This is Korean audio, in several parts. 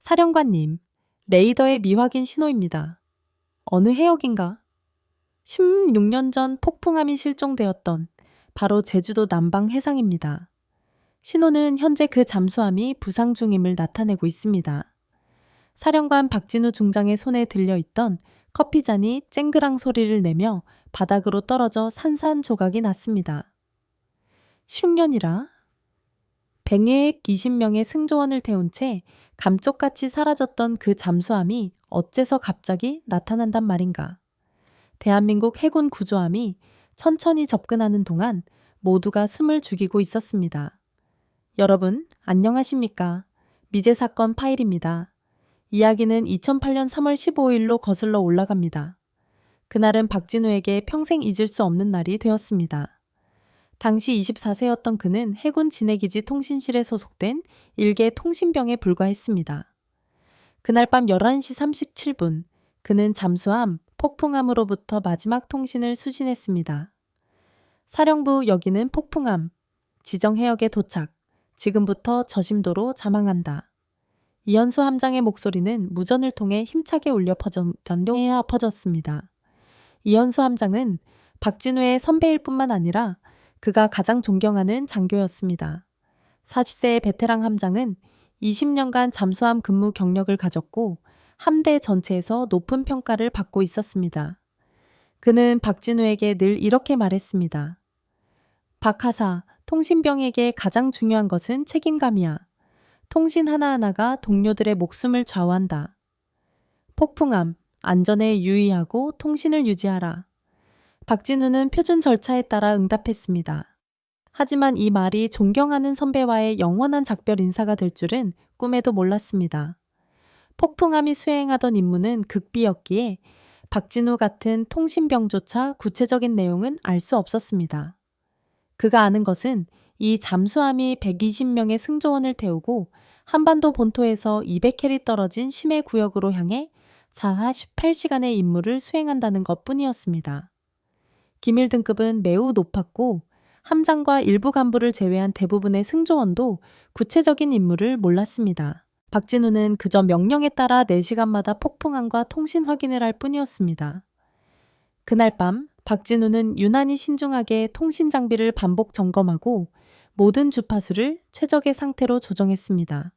사령관님, 레이더의 미확인 신호입니다. 어느 해역인가? 16년 전 폭풍함이 실종되었던 바로 제주도 남방 해상입니다. 신호는 현재 그 잠수함이 부상 중임을 나타내고 있습니다. 사령관 박진우 중장의 손에 들려있던 커피잔이 쨍그랑 소리를 내며 바닥으로 떨어져 산산조각이 났습니다. 10년이라? 120명의 승조원을 태운 채 감쪽같이 사라졌던 그 잠수함이 어째서 갑자기 나타난단 말인가. 대한민국 해군 구조함이 천천히 접근하는 동안 모두가 숨을 죽이고 있었습니다. 여러분, 안녕하십니까? 미제 사건 파일입니다. 이야기는 2008년 3월 15일로 거슬러 올라갑니다. 그날은 박진우에게 평생 잊을 수 없는 날이 되었습니다. 당시 24세였던 그는 해군 진해기지 통신실에 소속된 일개 통신병에 불과했습니다. 그날 밤 11시 37분, 그는 잠수함, 폭풍함으로부터 마지막 통신을 수신했습니다. 사령부 여기는 폭풍함, 지정 해역에 도착, 지금부터 저심도로 자망한다. 이현수 함장의 목소리는 무전을 통해 힘차게 울려 퍼졌습니다. 이현수 함장은 박진우의 선배일 뿐만 아니라 그가 가장 존경하는 장교였습니다. 40세의 베테랑 함장은 20년간 잠수함 근무 경력을 가졌고 함대 전체에서 높은 평가를 받고 있었습니다. 그는 박진우에게 늘 이렇게 말했습니다. 박하사, 통신병에게 가장 중요한 것은 책임감이야. 통신 하나하나가 동료들의 목숨을 좌우한다. 폭풍함, 안전에 유의하고 통신을 유지하라. 박진우는 표준 절차에 따라 응답했습니다. 하지만 이 말이 존경하는 선배와의 영원한 작별 인사가 될 줄은 꿈에도 몰랐습니다. 폭풍함이 수행하던 임무는 극비였기에 박진우 같은 통신병조차 구체적인 내용은 알 수 없었습니다. 그가 아는 것은 이 잠수함이 120명의 승조원을 태우고 한반도 본토에서 200캐리 떨어진 심해 구역으로 향해 자하 18시간의 임무를 수행한다는 것뿐이었습니다. 기밀 등급은 매우 높았고 함장과 일부 간부를 제외한 대부분의 승조원도 구체적인 임무를 몰랐습니다. 박진우는 그저 명령에 따라 4시간마다 폭풍함과 통신 확인을 할 뿐이었습니다. 그날 밤 박진우는 유난히 신중하게 통신 장비를 반복 점검하고 모든 주파수를 최적의 상태로 조정했습니다.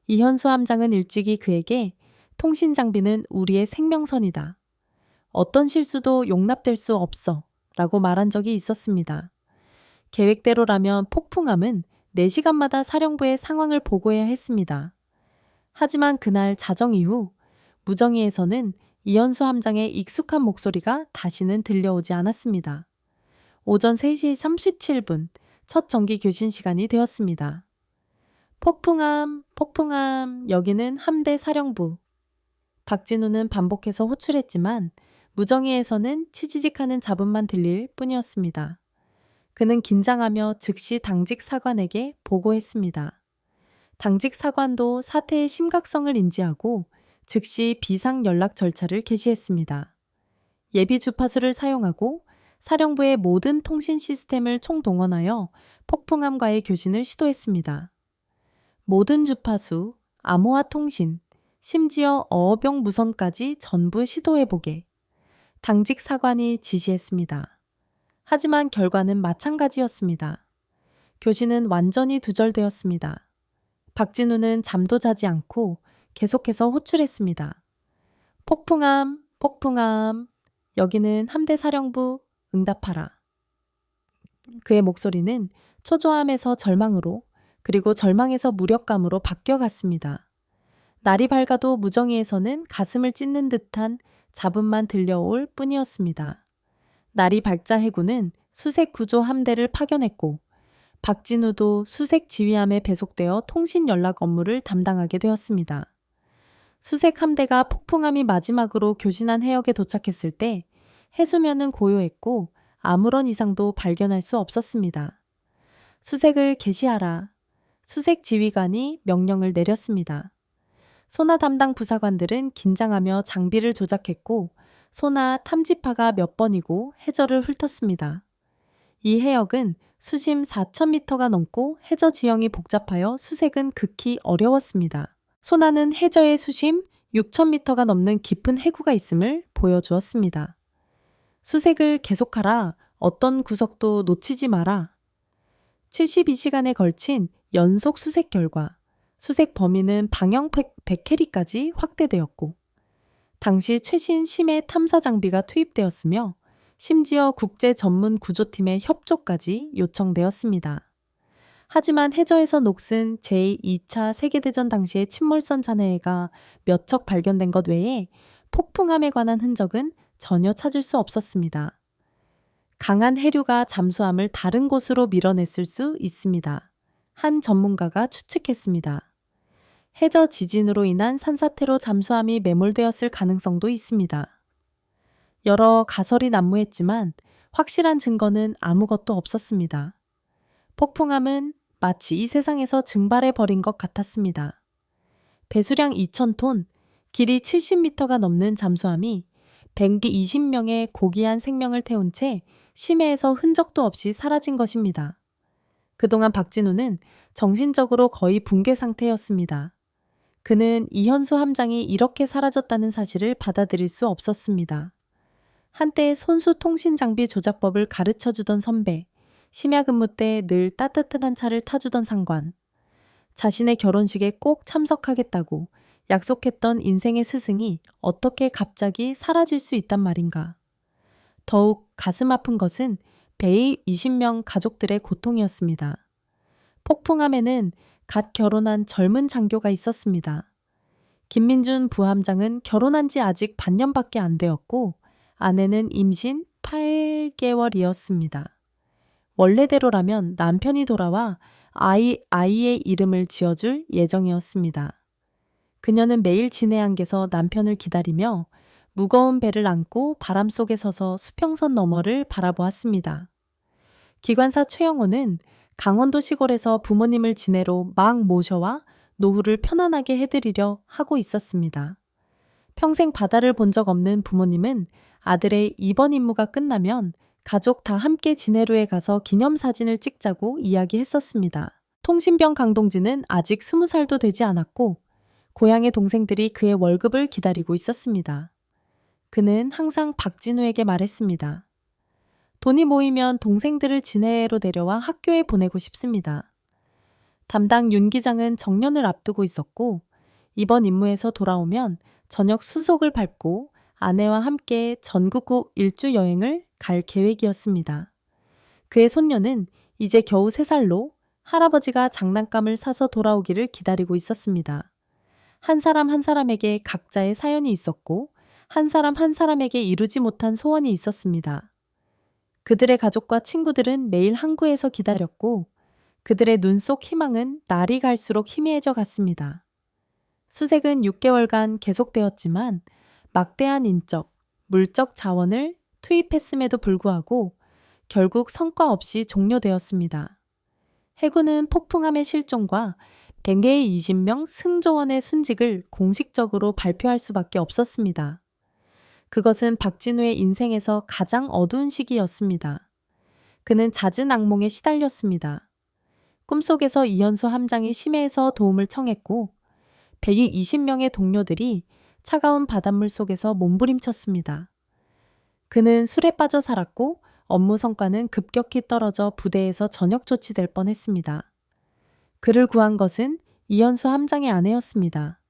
이현수 함장은 일찍이 그에게 통신 장비는 우리의 생명선이다. 어떤 실수도 용납될 수 없어 라고 말한 적이 있었습니다. 계획대로라면 폭풍함은 4시간마다 사령부의 상황을 보고해야 했습니다. 하지만 그날 자정 이후 무정위에서는 이현수 함장의 익숙한 목소리가 다시는 들려오지 않았습니다. 오전 3시 37분 첫 정기 교신 시간이 되었습니다. 폭풍함, 폭풍함, 여기는 함대 사령부. 박진우는 반복해서 호출했지만 무정위에서는 치지직하는 잡음만 들릴 뿐이었습니다. 그는 긴장하며 즉시 당직 사관에게 보고했습니다. 당직 사관도 사태의 심각성을 인지하고 즉시 비상 연락 절차를 개시했습니다. 예비 주파수를 사용하고 사령부의 모든 통신 시스템을 총동원하여 폭풍함과의 교신을 시도했습니다. 모든 주파수, 암호화 통신, 심지어 어업용 무선까지 전부 시도해보게 당직 사관이 지시했습니다. 하지만 결과는 마찬가지였습니다. 교신은 완전히 두절되었습니다. 박진우는 잠도 자지 않고 계속해서 호출했습니다. 폭풍함, 폭풍함, 여기는 함대 사령부, 응답하라. 그의 목소리는 초조함에서 절망으로 그리고 절망에서 무력감으로 바뀌어갔습니다. 날이 밝아도 무정위에서는 가슴을 찢는 듯한 잡음만 들려올 뿐이었습니다. 날이 밝자 해군은 수색 구조 함대를 파견했고 박진우도 수색 지휘함에 배속되어 통신 연락 업무를 담당하게 되었습니다. 수색 함대가 폭풍함이 마지막으로 교신한 해역에 도착했을 때 해수면은 고요했고 아무런 이상도 발견할 수 없었습니다. 수색을 개시하라. 수색 지휘관이 명령을 내렸습니다. 소나 담당 부사관들은 긴장하며 장비를 조작했고 소나 탐지파가 몇 번이고 해저를 훑었습니다. 이 해역은 수심 4,000m가 넘고 해저 지형이 복잡하여 수색은 극히 어려웠습니다. 소나는 해저의 수심 6,000m가 넘는 깊은 해구가 있음을 보여주었습니다. 수색을 계속하라. 어떤 구석도 놓치지 마라. 72시간에 걸친 연속 수색 결과 수색 범위는 방영 100캐리까지 확대되었고 당시 최신 심해 탐사 장비가 투입되었으며 심지어 국제 전문 구조팀의 협조까지 요청되었습니다. 하지만 해저에서 녹슨 제2차 세계대전 당시의 침몰선 잔해가 몇 척 발견된 것 외에 폭풍함에 관한 흔적은 전혀 찾을 수 없었습니다. 강한 해류가 잠수함을 다른 곳으로 밀어냈을 수 있습니다. 한 전문가가 추측했습니다. 해저 지진으로 인한 산사태로 잠수함이 매몰되었을 가능성도 있습니다. 여러 가설이 난무했지만 확실한 증거는 아무것도 없었습니다. 폭풍함은 마치 이 세상에서 증발해버린 것 같았습니다. 배수량 2,000톤, 길이 70m가 넘는 잠수함이 120명의 고귀한 생명을 태운 채 심해에서 흔적도 없이 사라진 것입니다. 그동안 박진우는 정신적으로 거의 붕괴 상태였습니다. 그는 이현수 함장이 이렇게 사라졌다는 사실을 받아들일 수 없었습니다. 한때 손수 통신 장비 조작법을 가르쳐주던 선배, 심야 근무 때 늘 따뜻한 차를 타주던 상관, 자신의 결혼식에 꼭 참석하겠다고 약속했던 인생의 스승이 어떻게 갑자기 사라질 수 있단 말인가. 더욱 가슴 아픈 것은 120명 가족들의 고통이었습니다. 폭풍함에는 갓 결혼한 젊은 장교가 있었습니다. 김민준 부함장은 결혼한 지 아직 반년밖에 안 되었고 아내는 임신 8개월이었습니다. 원래대로라면 남편이 돌아와 아이의 이름을 지어줄 예정이었습니다. 그녀는 매일 진해안에서 남편을 기다리며 무거운 배를 안고 바람 속에 서서 수평선 너머를 바라보았습니다. 기관사 최영호는 강원도 시골에서 부모님을 진해로 막 모셔와 노후를 편안하게 해드리려 하고 있었습니다. 평생 바다를 본 적 없는 부모님은 아들의 이번 임무가 끝나면 가족 다 함께 진해로에 가서 기념사진을 찍자고 이야기했었습니다. 통신병 강동진은 아직 20살도 되지 않았고 고향의 동생들이 그의 월급을 기다리고 있었습니다. 그는 항상 박진우에게 말했습니다. 돈이 모이면 동생들을 진해로 데려와 학교에 보내고 싶습니다. 담당 윤 기장은 정년을 앞두고 있었고 이번 임무에서 돌아오면 저녁 수속을 밟고 아내와 함께 전국구 일주 여행을 갈 계획이었습니다. 그의 손녀는 이제 겨우 3살로 할아버지가 장난감을 사서 돌아오기를 기다리고 있었습니다. 한 사람 한 사람에게 각자의 사연이 있었고 한 사람 한 사람에게 이루지 못한 소원이 있었습니다. 그들의 가족과 친구들은 매일 항구에서 기다렸고 그들의 눈 속 희망은 날이 갈수록 희미해져 갔습니다. 수색은 6개월간 계속되었지만 막대한 인적, 물적 자원을 투입했음에도 불구하고 결국 성과 없이 종료되었습니다. 해군은 폭풍함의 실종과 120명 승조원의 순직을 공식적으로 발표할 수밖에 없었습니다. 그것은 박진우의 인생에서 가장 어두운 시기였습니다. 그는 잦은 악몽에 시달렸습니다. 꿈속에서 이현수 함장이 심해에서 도움을 청했고 120명의 동료들이 차가운 바닷물 속에서 몸부림쳤습니다. 그는 술에 빠져 살았고 업무 성과는 급격히 떨어져 부대에서 전역 조치될 뻔했습니다. 그를 구한 것은 이현수 함장의 아내였습니다.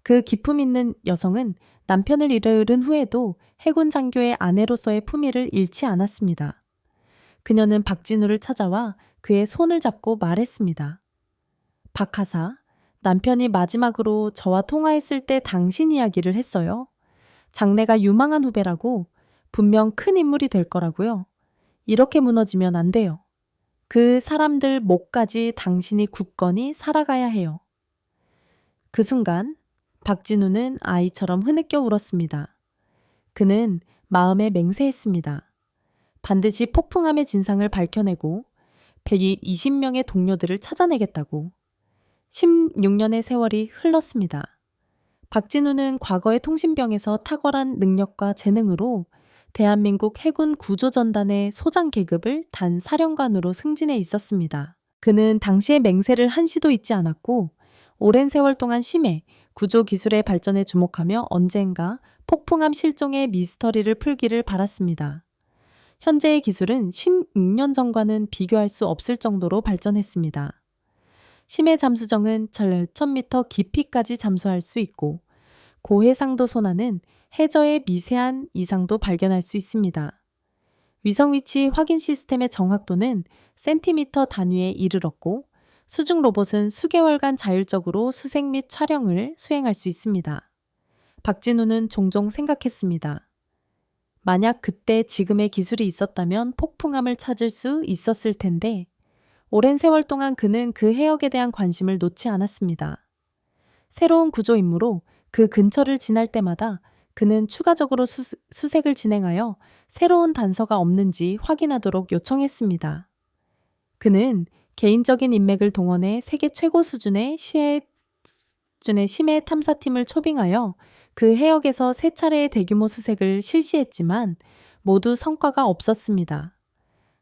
그 기품 있는 여성은 남편을 잃은 후에도 해군 장교의 아내로서의 품위를 잃지 않았습니다. 그녀는 박진우를 찾아와 그의 손을 잡고 말했습니다. 박하사, 남편이 마지막으로 저와 통화했을 때 당신 이야기를 했어요. 장래가 유망한 후배라고, 분명 큰 인물이 될 거라고요. 이렇게 무너지면 안 돼요. 그 사람들 목까지 당신이 굳건히 살아가야 해요. 그 순간 박진우는 아이처럼 흐느껴 울었습니다. 그는 마음에 맹세했습니다. 반드시 폭풍함의 진상을 밝혀내고 120명의 동료들을 찾아내겠다고. 16년의 세월이 흘렀습니다. 박진우는 과거의 통신병에서 탁월한 능력과 재능으로 대한민국 해군 구조전단의 소장 계급을 단 사령관으로 승진해 있었습니다. 그는 당시의 맹세를 한시도 잊지 않았고 오랜 세월 동안 심해 구조 기술의 발전에 주목하며 언젠가 폭풍암 실종의 미스터리를 풀기를 바랐습니다. 현재의 기술은 16년 전과는 비교할 수 없을 정도로 발전했습니다. 심해 잠수정은 1000m 깊이까지 잠수할 수 있고 고해상도 소나는 해저의 미세한 이상도 발견할 수 있습니다. 위성 위치 확인 시스템의 정확도는 센티미터 단위에 이르렀고 수중 로봇은 수개월간 자율적으로 수색 및 촬영을 수행할 수 있습니다. 박진우는 종종 생각했습니다. 만약 그때 지금의 기술이 있었다면 폭풍암을 찾을 수 있었을 텐데 오랜 세월 동안 그는 그 해역에 대한 관심을 놓지 않았습니다. 새로운 구조 임무로 그 근처를 지날 때마다 그는 추가적으로 수색을 진행하여 새로운 단서가 없는지 확인하도록 요청했습니다. 그는 개인적인 인맥을 동원해 세계 최고 수준의 심해 탐사팀을 초빙하여 그 해역에서 세 차례의 대규모 수색을 실시했지만 모두 성과가 없었습니다.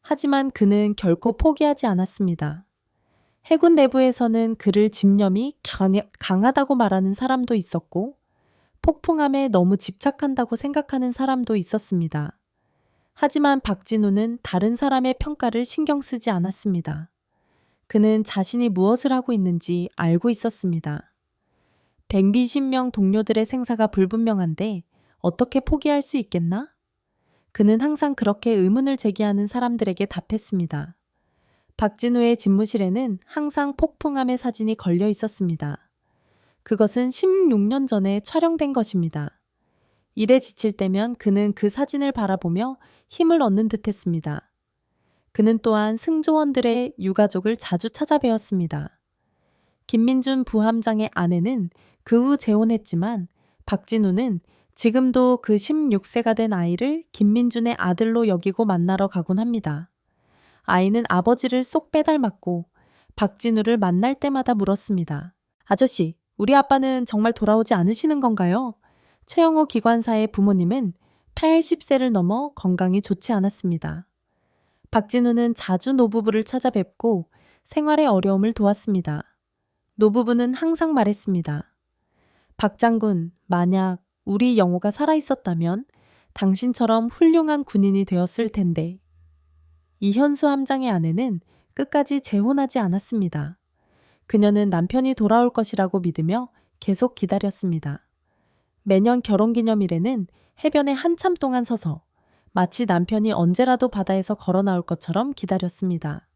하지만 그는 결코 포기하지 않았습니다. 해군 내부에서는 그를 집념이 강하다고 말하는 사람도 있었고 폭풍함에 너무 집착한다고 생각하는 사람도 있었습니다. 하지만 박진우는 다른 사람의 평가를 신경 쓰지 않았습니다. 그는 자신이 무엇을 하고 있는지 알고 있었습니다. 120명 동료들의 생사가 불분명한데 어떻게 포기할 수 있겠나? 그는 항상 그렇게 의문을 제기하는 사람들에게 답했습니다. 박진우의 집무실에는 항상 폭풍함의 사진이 걸려 있었습니다. 그것은 16년 전에 촬영된 것입니다. 일에 지칠 때면 그는 그 사진을 바라보며 힘을 얻는 듯 했습니다. 그는 또한 승조원들의 유가족을 자주 찾아뵈었습니다. 김민준 부함장의 아내는 그 후 재혼했지만 박진우는 지금도 그 16세가 된 아이를 김민준의 아들로 여기고 만나러 가곤 합니다. 아이는 아버지를 쏙 빼닮았고 박진우를 만날 때마다 물었습니다. 아저씨, 우리 아빠는 정말 돌아오지 않으시는 건가요? 최영호 기관사의 부모님은 80세를 넘어 건강이 좋지 않았습니다. 박진우는 자주 노부부를 찾아뵙고 생활의 어려움을 도왔습니다. 노부부는 항상 말했습니다. 박 장군, 만약 우리 영호가 살아있었다면 당신처럼 훌륭한 군인이 되었을 텐데. 이현수 함장의 아내는 끝까지 재혼하지 않았습니다. 그녀는 남편이 돌아올 것이라고 믿으며 계속 기다렸습니다. 매년 결혼기념일에는 해변에 한참 동안 서서 마치 남편이 언제라도 바다에서 걸어 나올 것처럼 기다렸습니다.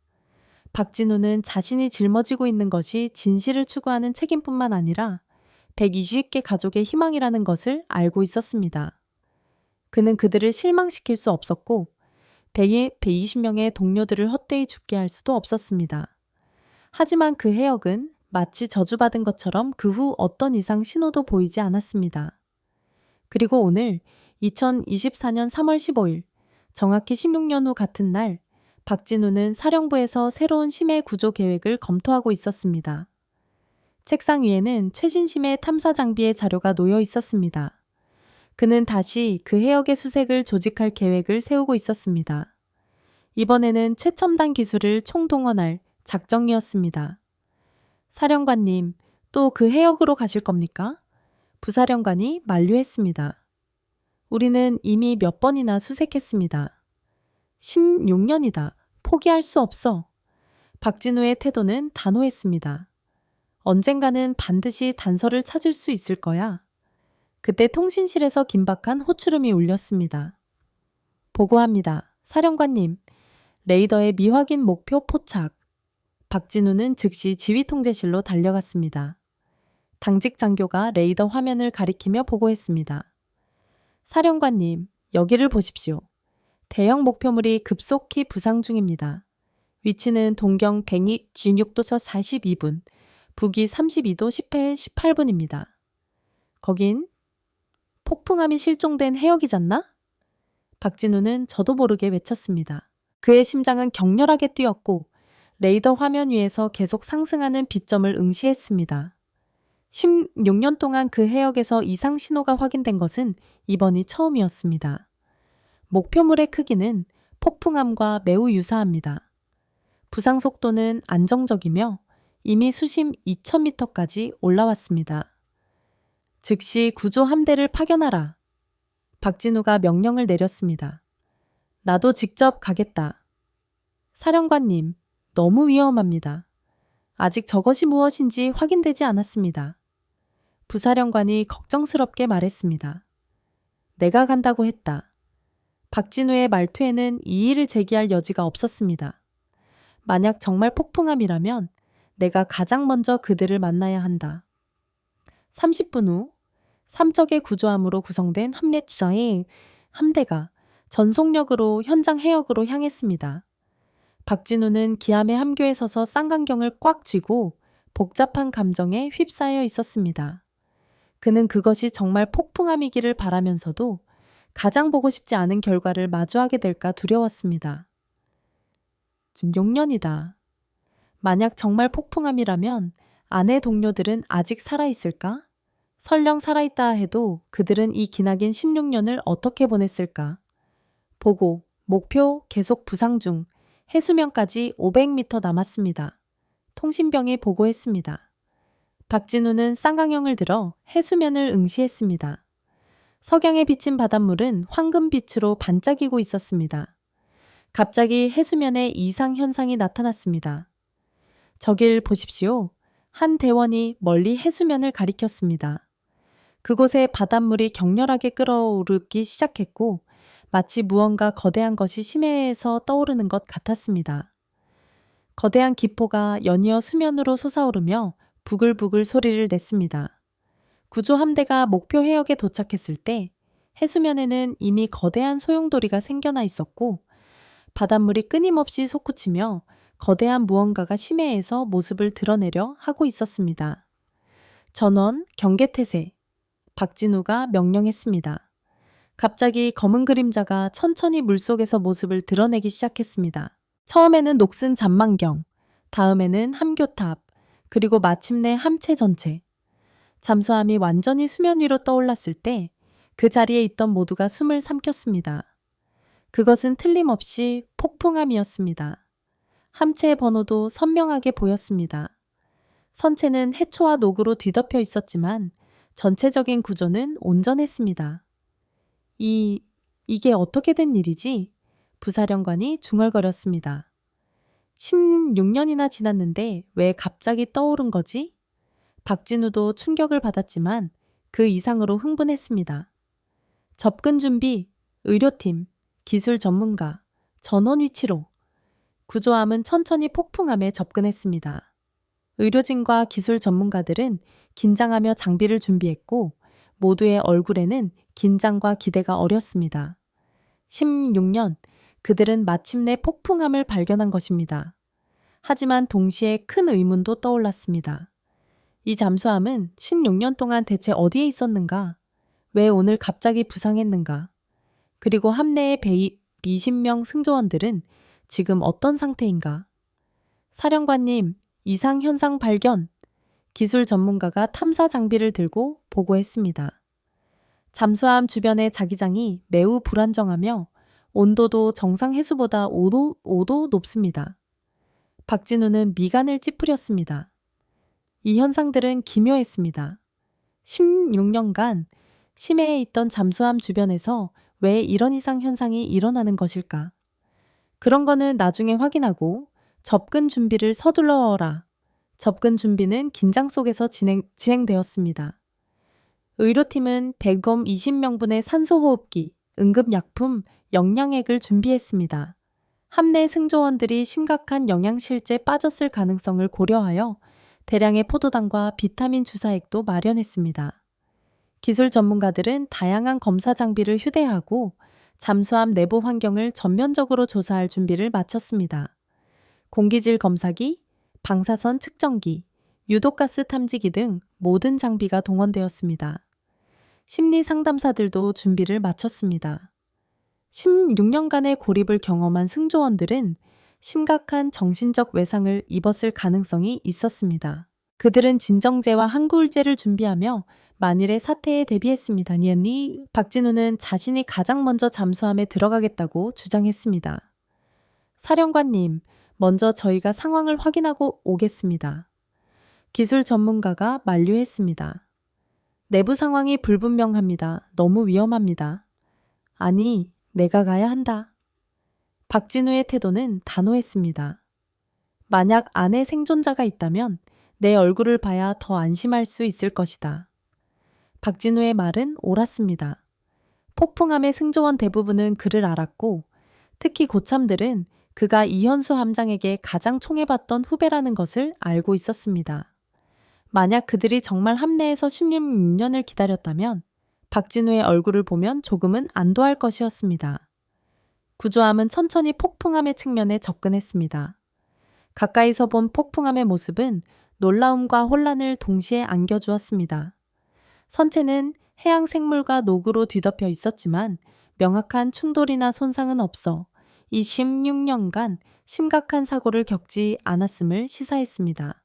박진우는 자신이 짊어지고 있는 것이 진실을 추구하는 책임뿐만 아니라 120개 가족의 희망이라는 것을 알고 있었습니다. 그는 그들을 실망시킬 수 없었고 120명의 동료들을 헛되이 죽게 할 수도 없었습니다. 하지만 그 해역은 마치 저주받은 것처럼 그 후 어떤 이상 신호도 보이지 않았습니다. 그리고 오늘 2024년 3월 15일, 정확히 16년 후 같은 날, 박진우는 사령부에서 새로운 심해 구조 계획을 검토하고 있었습니다. 책상 위에는 최신 심해 탐사 장비의 자료가 놓여 있었습니다. 그는 다시 그 해역의 수색을 조직할 계획을 세우고 있었습니다. 이번에는 최첨단 기술을 총동원할 작정이었습니다. 사령관님, 또 그 해역으로 가실 겁니까? 부사령관이 만류했습니다. 우리는 이미 몇 번이나 수색했습니다. 16년이다. 포기할 수 없어. 박진우의 태도는 단호했습니다. 언젠가는 반드시 단서를 찾을 수 있을 거야. 그때 통신실에서 긴박한 호출음이 울렸습니다. 보고합니다. 사령관님, 레이더의 미확인 목표 포착. 박진우는 즉시 지휘통제실로 달려갔습니다. 당직 장교가 레이더 화면을 가리키며 보고했습니다. 사령관님, 여기를 보십시오. 대형 목표물이 급속히 부상 중입니다. 위치는 동경 126도서 42분, 북위 32도 18분입니다. 거긴 폭풍함이 실종된 해역이잖나? 박진우는 저도 모르게 외쳤습니다. 그의 심장은 격렬하게 뛰었고 레이더 화면 위에서 계속 상승하는 빛점을 응시했습니다. 16년 동안 그 해역에서 이상 신호가 확인된 것은 이번이 처음이었습니다. 목표물의 크기는 폭풍함과 매우 유사합니다. 부상 속도는 안정적이며 이미 수심 2000m까지 올라왔습니다. 즉시 구조 함대를 파견하라. 박진우가 명령을 내렸습니다. 나도 직접 가겠다. 사령관님, 너무 위험합니다. 아직 저것이 무엇인지 확인되지 않았습니다. 부사령관이 걱정스럽게 말했습니다. 내가 간다고 했다. 박진우의 말투에는 이의를 제기할 여지가 없었습니다. 만약 정말 폭풍함이라면 내가 가장 먼저 그들을 만나야 한다. 30분 후 삼척의 구조함으로 구성된 함대차의 함대가 전속력으로 현장 해역으로 향했습니다. 박진우는 기함의 함교에 서서 쌍강경을 꽉 쥐고 복잡한 감정에 휩싸여 있었습니다. 그는 그것이 정말 폭풍함이기를 바라면서도 가장 보고 싶지 않은 결과를 마주하게 될까 두려웠습니다. 지금 6년이다. 만약 정말 폭풍함이라면 아내 동료들은 아직 살아있을까? 설령 살아있다 해도 그들은 이 기나긴 16년을 어떻게 보냈을까? 보고, 목표 계속 부상 중, 해수면까지 500m 남았습니다. 통신병이 보고했습니다. 박진우는 쌍강형을 들어 해수면을 응시했습니다. 석양에 비친 바닷물은 황금빛으로 반짝이고 있었습니다. 갑자기 해수면에 이상 현상이 나타났습니다. 저길 보십시오. 한 대원이 멀리 해수면을 가리켰습니다. 그곳에 바닷물이 격렬하게 끓어오르기 시작했고 마치 무언가 거대한 것이 심해에서 떠오르는 것 같았습니다. 거대한 기포가 연이어 수면으로 솟아오르며 부글부글 소리를 냈습니다. 구조 함대가 목표 해역에 도착했을 때 해수면에는 이미 거대한 소용돌이가 생겨나 있었고 바닷물이 끊임없이 솟구치며 거대한 무언가가 심해에서 모습을 드러내려 하고 있었습니다. 전원 경계태세. 박진우가 명령했습니다. 갑자기 검은 그림자가 천천히 물속에서 모습을 드러내기 시작했습니다. 처음에는 녹슨 잔망경, 다음에는 함교탑, 그리고 마침내 함체 전체. 잠수함이 완전히 수면 위로 떠올랐을 때 그 자리에 있던 모두가 숨을 삼켰습니다. 그것은 틀림없이 폭풍함이었습니다. 함체의 번호도 선명하게 보였습니다. 선체는 해초와 녹으로 뒤덮여 있었지만 전체적인 구조는 온전했습니다. 이게 어떻게 된 일이지? 부사령관이 중얼거렸습니다. 16년이나 지났는데 왜 갑자기 떠오른 거지? 박진우도 충격을 받았지만 그 이상으로 흥분했습니다. 접근 준비, 의료팀, 기술 전문가, 전원 위치로. 구조함은 천천히 폭풍함에 접근했습니다. 의료진과 기술 전문가들은 긴장하며 장비를 준비했고 모두의 얼굴에는 긴장과 기대가 어렸습니다. 16년, 그들은 마침내 폭풍함을 발견한 것입니다. 하지만 동시에 큰 의문도 떠올랐습니다. 이 잠수함은 16년 동안 대체 어디에 있었는가? 왜 오늘 갑자기 부상했는가? 그리고 함내의 120명 승조원들은 지금 어떤 상태인가? 사령관님, 이상 현상 발견! 기술 전문가가 탐사 장비를 들고 보고했습니다. 잠수함 주변의 자기장이 매우 불안정하며 온도도 정상 해수보다 5도 높습니다. 박진우는 미간을 찌푸렸습니다. 이 현상들은 기묘했습니다. 16년간 심해에 있던 잠수함 주변에서 왜 이런 이상 현상이 일어나는 것일까? 그런 거는 나중에 확인하고 접근 준비를 서둘러라. 접근 준비는 긴장 속에서 진행되었습니다. 의료팀은 120명분의 산소호흡기, 응급약품, 영양액을 준비했습니다. 함내 승조원들이 심각한 영양실조에 빠졌을 가능성을 고려하여 대량의 포도당과 비타민 주사액도 마련했습니다. 기술 전문가들은 다양한 검사 장비를 휴대하고 잠수함 내부 환경을 전면적으로 조사할 준비를 마쳤습니다. 공기질 검사기, 방사선 측정기, 유독가스 탐지기 등 모든 장비가 동원되었습니다. 심리 상담사들도 준비를 마쳤습니다. 16년간의 고립을 경험한 승조원들은 심각한 정신적 외상을 입었을 가능성이 있었습니다. 그들은 진정제와 항구울제를 준비하며 만일의 사태에 대비했습니다. 박진우는 자신이 가장 먼저 잠수함에 들어가겠다고 주장했습니다. 사령관님, 먼저 저희가 상황을 확인하고 오겠습니다. 기술 전문가가 만류했습니다. 내부 상황이 불분명합니다. 너무 위험합니다. 아니, 내가 가야 한다. 박진우의 태도는 단호했습니다. 만약 안에 생존자가 있다면 내 얼굴을 봐야 더 안심할 수 있을 것이다. 박진우의 말은 옳았습니다. 폭풍함의 승조원 대부분은 그를 알았고 특히 고참들은 그가 이현수 함장에게 가장 총애받던 후배라는 것을 알고 있었습니다. 만약 그들이 정말 함내에서 16년을 기다렸다면 박진우의 얼굴을 보면 조금은 안도할 것이었습니다. 구조함은 천천히 폭풍함의 측면에 접근했습니다. 가까이서 본 폭풍함의 모습은 놀라움과 혼란을 동시에 안겨주었습니다. 선체는 해양 생물과 녹으로 뒤덮여 있었지만 명확한 충돌이나 손상은 없어 이 16년간 심각한 사고를 겪지 않았음을 시사했습니다.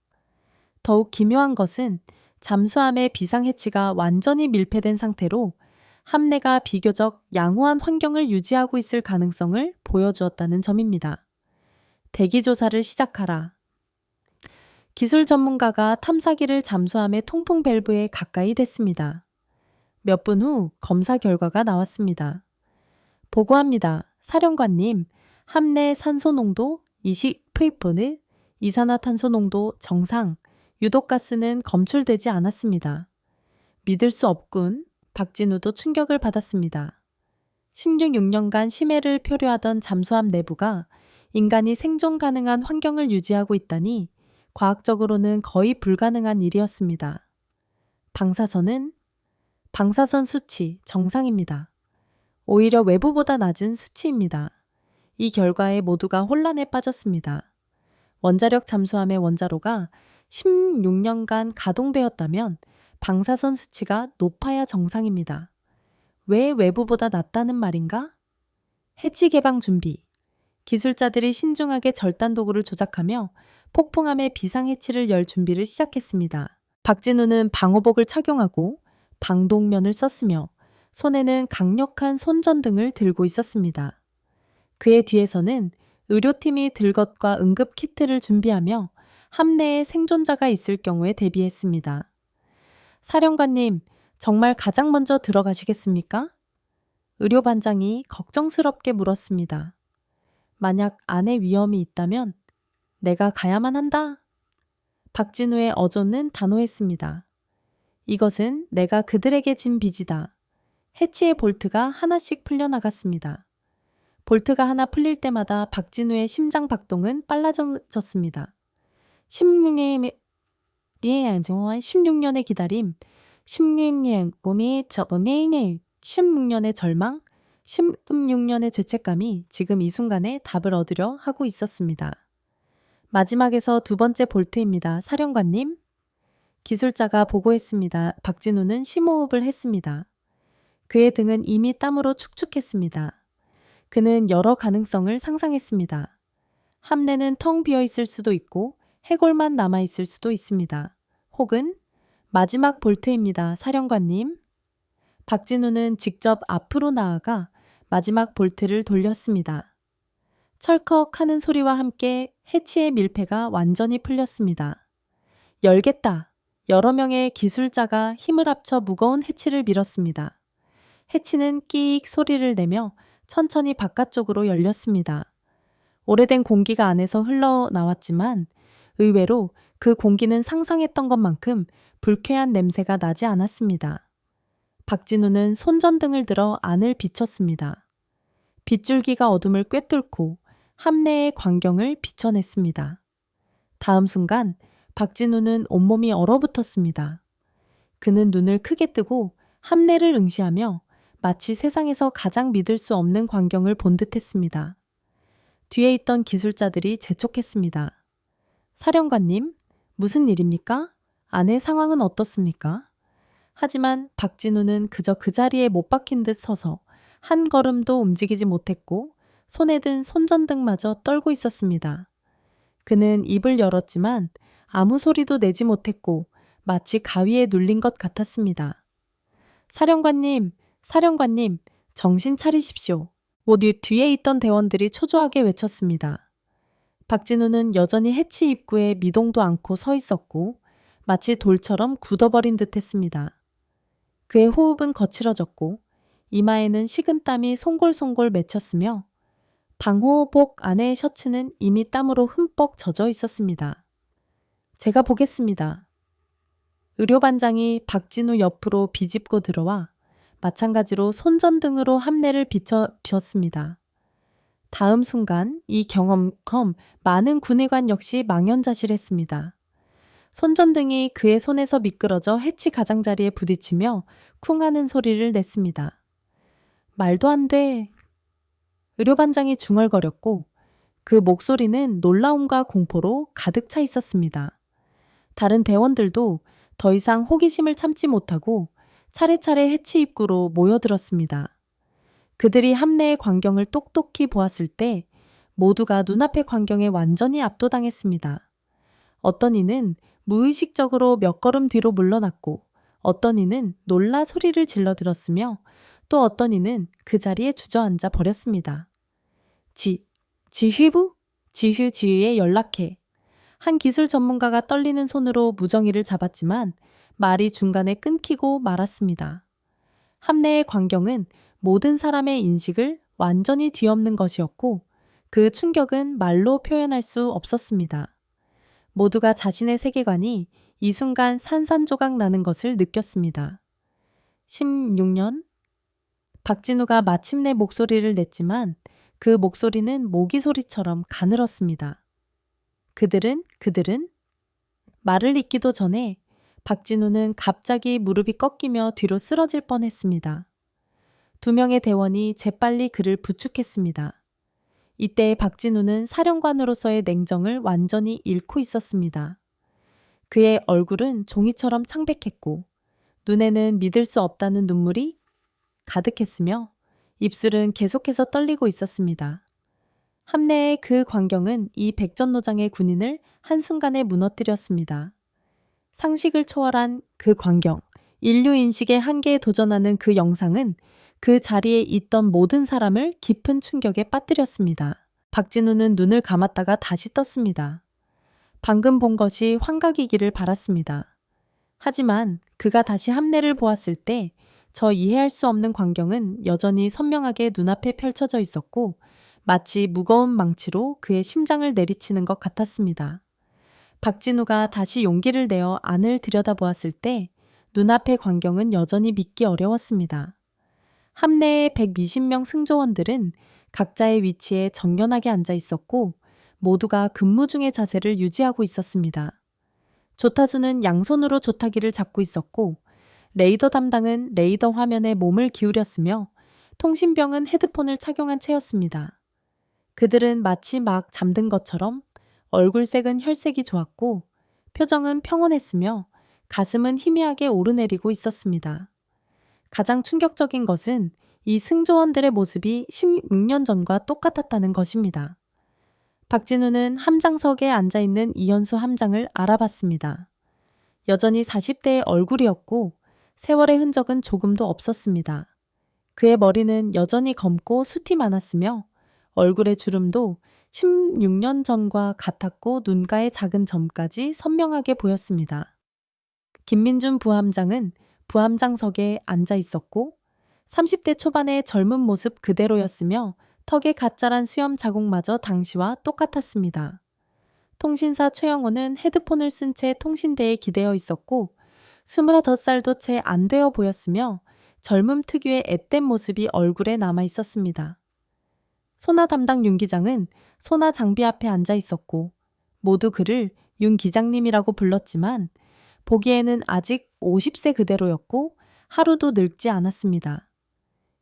더욱 기묘한 것은 잠수함의 비상 해치가 완전히 밀폐된 상태로 함내가 비교적 양호한 환경을 유지하고 있을 가능성을 보여주었다는 점입니다. 대기 조사를 시작하라. 기술 전문가가 탐사기를 잠수함의 통풍 밸브에 가까이 댔습니다. 몇 분 후 검사 결과가 나왔습니다. 보고합니다. 사령관님, 함내 산소 농도 20ppm, 이산화탄소 농도 정상, 유독가스는 검출되지 않았습니다. 믿을 수 없군. 박진우도 충격을 받았습니다. 16년간 심해를 표류하던 잠수함 내부가 인간이 생존 가능한 환경을 유지하고 있다니 과학적으로는 거의 불가능한 일이었습니다. 방사선 수치 정상입니다. 오히려 외부보다 낮은 수치입니다. 이 결과에 모두가 혼란에 빠졌습니다. 원자력 잠수함의 원자로가 16년간 가동되었다면 방사선 수치가 높아야 정상입니다. 왜 외부보다 낮다는 말인가? 해치 개방 준비. 기술자들이 신중하게 절단 도구를 조작하며 폭풍함의 비상해치를 열 준비를 시작했습니다. 박진우는 방호복을 착용하고 방독면을 썼으며 손에는 강력한 손전등을 들고 있었습니다. 그의 뒤에서는 의료팀이 들것과 응급 키트를 준비하며 함내에 생존자가 있을 경우에 대비했습니다. 사령관님, 정말 가장 먼저 들어가시겠습니까? 의료반장이 걱정스럽게 물었습니다. 만약 안에 위험이 있다면 내가 가야만 한다. 박진우의 어조는 단호했습니다. 이것은 내가 그들에게 진 빚이다. 해치의 볼트가 하나씩 풀려나갔습니다. 볼트가 하나 풀릴 때마다 박진우의 심장 박동은 빨라졌습니다. 16년의 기다림, 16년 몸이 적어내내 16년의 절망, 16년의 죄책감이 지금 이 순간에 답을 얻으려 하고 있었습니다. 마지막에서 두 번째 볼트입니다. 사령관님. 기술자가 보고했습니다. 박진우는 심호흡을 했습니다. 그의 등은 이미 땀으로 축축했습니다. 그는 여러 가능성을 상상했습니다. 함내는 텅 비어 있을 수도 있고 해골만 남아 있을 수도 있습니다. 혹은 마지막 볼트입니다. 사령관님. 박진우는 직접 앞으로 나아가 마지막 볼트를 돌렸습니다. 철컥 하는 소리와 함께 해치의 밀폐가 완전히 풀렸습니다. 열겠다. 여러 명의 기술자가 힘을 합쳐 무거운 해치를 밀었습니다. 해치는 끼익 소리를 내며 천천히 바깥쪽으로 열렸습니다. 오래된 공기가 안에서 흘러나왔지만 의외로 그 공기는 상상했던 것만큼 불쾌한 냄새가 나지 않았습니다. 박진우는 손전등을 들어 안을 비췄습니다. 빗줄기가 어둠을 꿰뚫고 함내의 광경을 비춰냈습니다. 다음 순간 박진우는 온몸이 얼어붙었습니다. 그는 눈을 크게 뜨고 함내를 응시하며 마치 세상에서 가장 믿을 수 없는 광경을 본 듯했습니다. 뒤에 있던 기술자들이 재촉했습니다. 사령관님, 무슨 일입니까? 안의 상황은 어떻습니까? 하지만 박진우는 그저 그 자리에 못 박힌 듯 서서 한 걸음도 움직이지 못했고 손에 든 손전등마저 떨고 있었습니다. 그는 입을 열었지만 아무 소리도 내지 못했고 마치 가위에 눌린 것 같았습니다. 사령관님, 정신 차리십시오. 모두 뒤에 있던 대원들이 초조하게 외쳤습니다. 박진우는 여전히 해치 입구에 미동도 않고 서 있었고 마치 돌처럼 굳어버린 듯 했습니다. 그의 호흡은 거칠어졌고 이마에는 식은땀이 송골송골 맺혔으며 방호복 안의 셔츠는 이미 땀으로 흠뻑 젖어 있었습니다. 제가 보겠습니다. 의료반장이 박진우 옆으로 비집고 들어와 마찬가지로 손전등으로 함내를 비춰주었습니다. 다음 순간 이 경험컴 많은 군의관 역시 망연자실했습니다. 손전등이 그의 손에서 미끄러져 해치 가장자리에 부딪히며 쿵 하는 소리를 냈습니다. 말도 안 돼. 의료반장이 중얼거렸고 그 목소리는 놀라움과 공포로 가득 차 있었습니다. 다른 대원들도 더 이상 호기심을 참지 못하고 차례차례 해치 입구로 모여들었습니다. 그들이 함내의 광경을 똑똑히 보았을 때 모두가 눈앞의 광경에 완전히 압도당했습니다. 어떤 이는 무의식적으로 몇 걸음 뒤로 물러났고 어떤 이는 놀라 소리를 질러들었으며 또 어떤 이는 그 자리에 주저앉아 버렸습니다. 지휘부? 지휘에 연락해. 한 기술 전문가가 떨리는 손으로 무정이를 잡았지만 말이 중간에 끊기고 말았습니다. 함내의 광경은 모든 사람의 인식을 완전히 뒤엎는 것이었고 그 충격은 말로 표현할 수 없었습니다. 모두가 자신의 세계관이 이 순간 산산조각 나는 것을 느꼈습니다. 16년? 박진우가 마침내 목소리를 냈지만 그 목소리는 모기 소리처럼 가늘었습니다. 그들은 말을 잇기도 전에 박진우는 갑자기 무릎이 꺾이며 뒤로 쓰러질 뻔했습니다. 두 명의 대원이 재빨리 그를 부축했습니다. 이때 박진우는 사령관으로서의 냉정을 완전히 잃고 있었습니다. 그의 얼굴은 종이처럼 창백했고 눈에는 믿을 수 없다는 눈물이 가득했으며 입술은 계속해서 떨리고 있었습니다. 함내의 그 광경은 이 백전노장의 군인을 한순간에 무너뜨렸습니다. 상식을 초월한 그 광경, 인류 인식의 한계에 도전하는 그 영상은 그 자리에 있던 모든 사람을 깊은 충격에 빠뜨렸습니다. 박진우는 눈을 감았다가 다시 떴습니다. 방금 본 것이 환각이기를 바랐습니다. 하지만 그가 다시 함내를 보았을 때 저 이해할 수 없는 광경은 여전히 선명하게 눈앞에 펼쳐져 있었고 마치 무거운 망치로 그의 심장을 내리치는 것 같았습니다. 박진우가 다시 용기를 내어 안을 들여다보았을 때 눈앞의 광경은 여전히 믿기 어려웠습니다. 함내의 120명 승조원들은 각자의 위치에 정연하게 앉아 있었고 모두가 근무 중의 자세를 유지하고 있었습니다. 조타수는 양손으로 조타기를 잡고 있었고 레이더 담당은 레이더 화면에 몸을 기울였으며 통신병은 헤드폰을 착용한 채였습니다. 그들은 마치 막 잠든 것처럼 얼굴색은 혈색이 좋았고 표정은 평온했으며 가슴은 희미하게 오르내리고 있었습니다. 가장 충격적인 것은 이 승조원들의 모습이 16년 전과 똑같았다는 것입니다. 박진우는 함장석에 앉아있는 이현수 함장을 알아봤습니다. 여전히 40대의 얼굴이었고 세월의 흔적은 조금도 없었습니다. 그의 머리는 여전히 검고 숱이 많았으며 얼굴의 주름도 16년 전과 같았고 눈가의 작은 점까지 선명하게 보였습니다. 김민준 부함장은 부함장석에 앉아 있었고 30대 초반의 젊은 모습 그대로였으며 턱에 가짜란 수염 자국마저 당시와 똑같았습니다. 통신사 최영호는 헤드폰을 쓴 채 통신대에 기대어 있었고 25살도 채 안 되어 보였으며 젊음 특유의 앳된 모습이 얼굴에 남아 있었습니다. 소나 담당 윤 기장은 소나 장비 앞에 앉아 있었고 모두 그를 윤 기장님이라고 불렀지만 보기에는 아직 50세 그대로였고 하루도 늙지 않았습니다.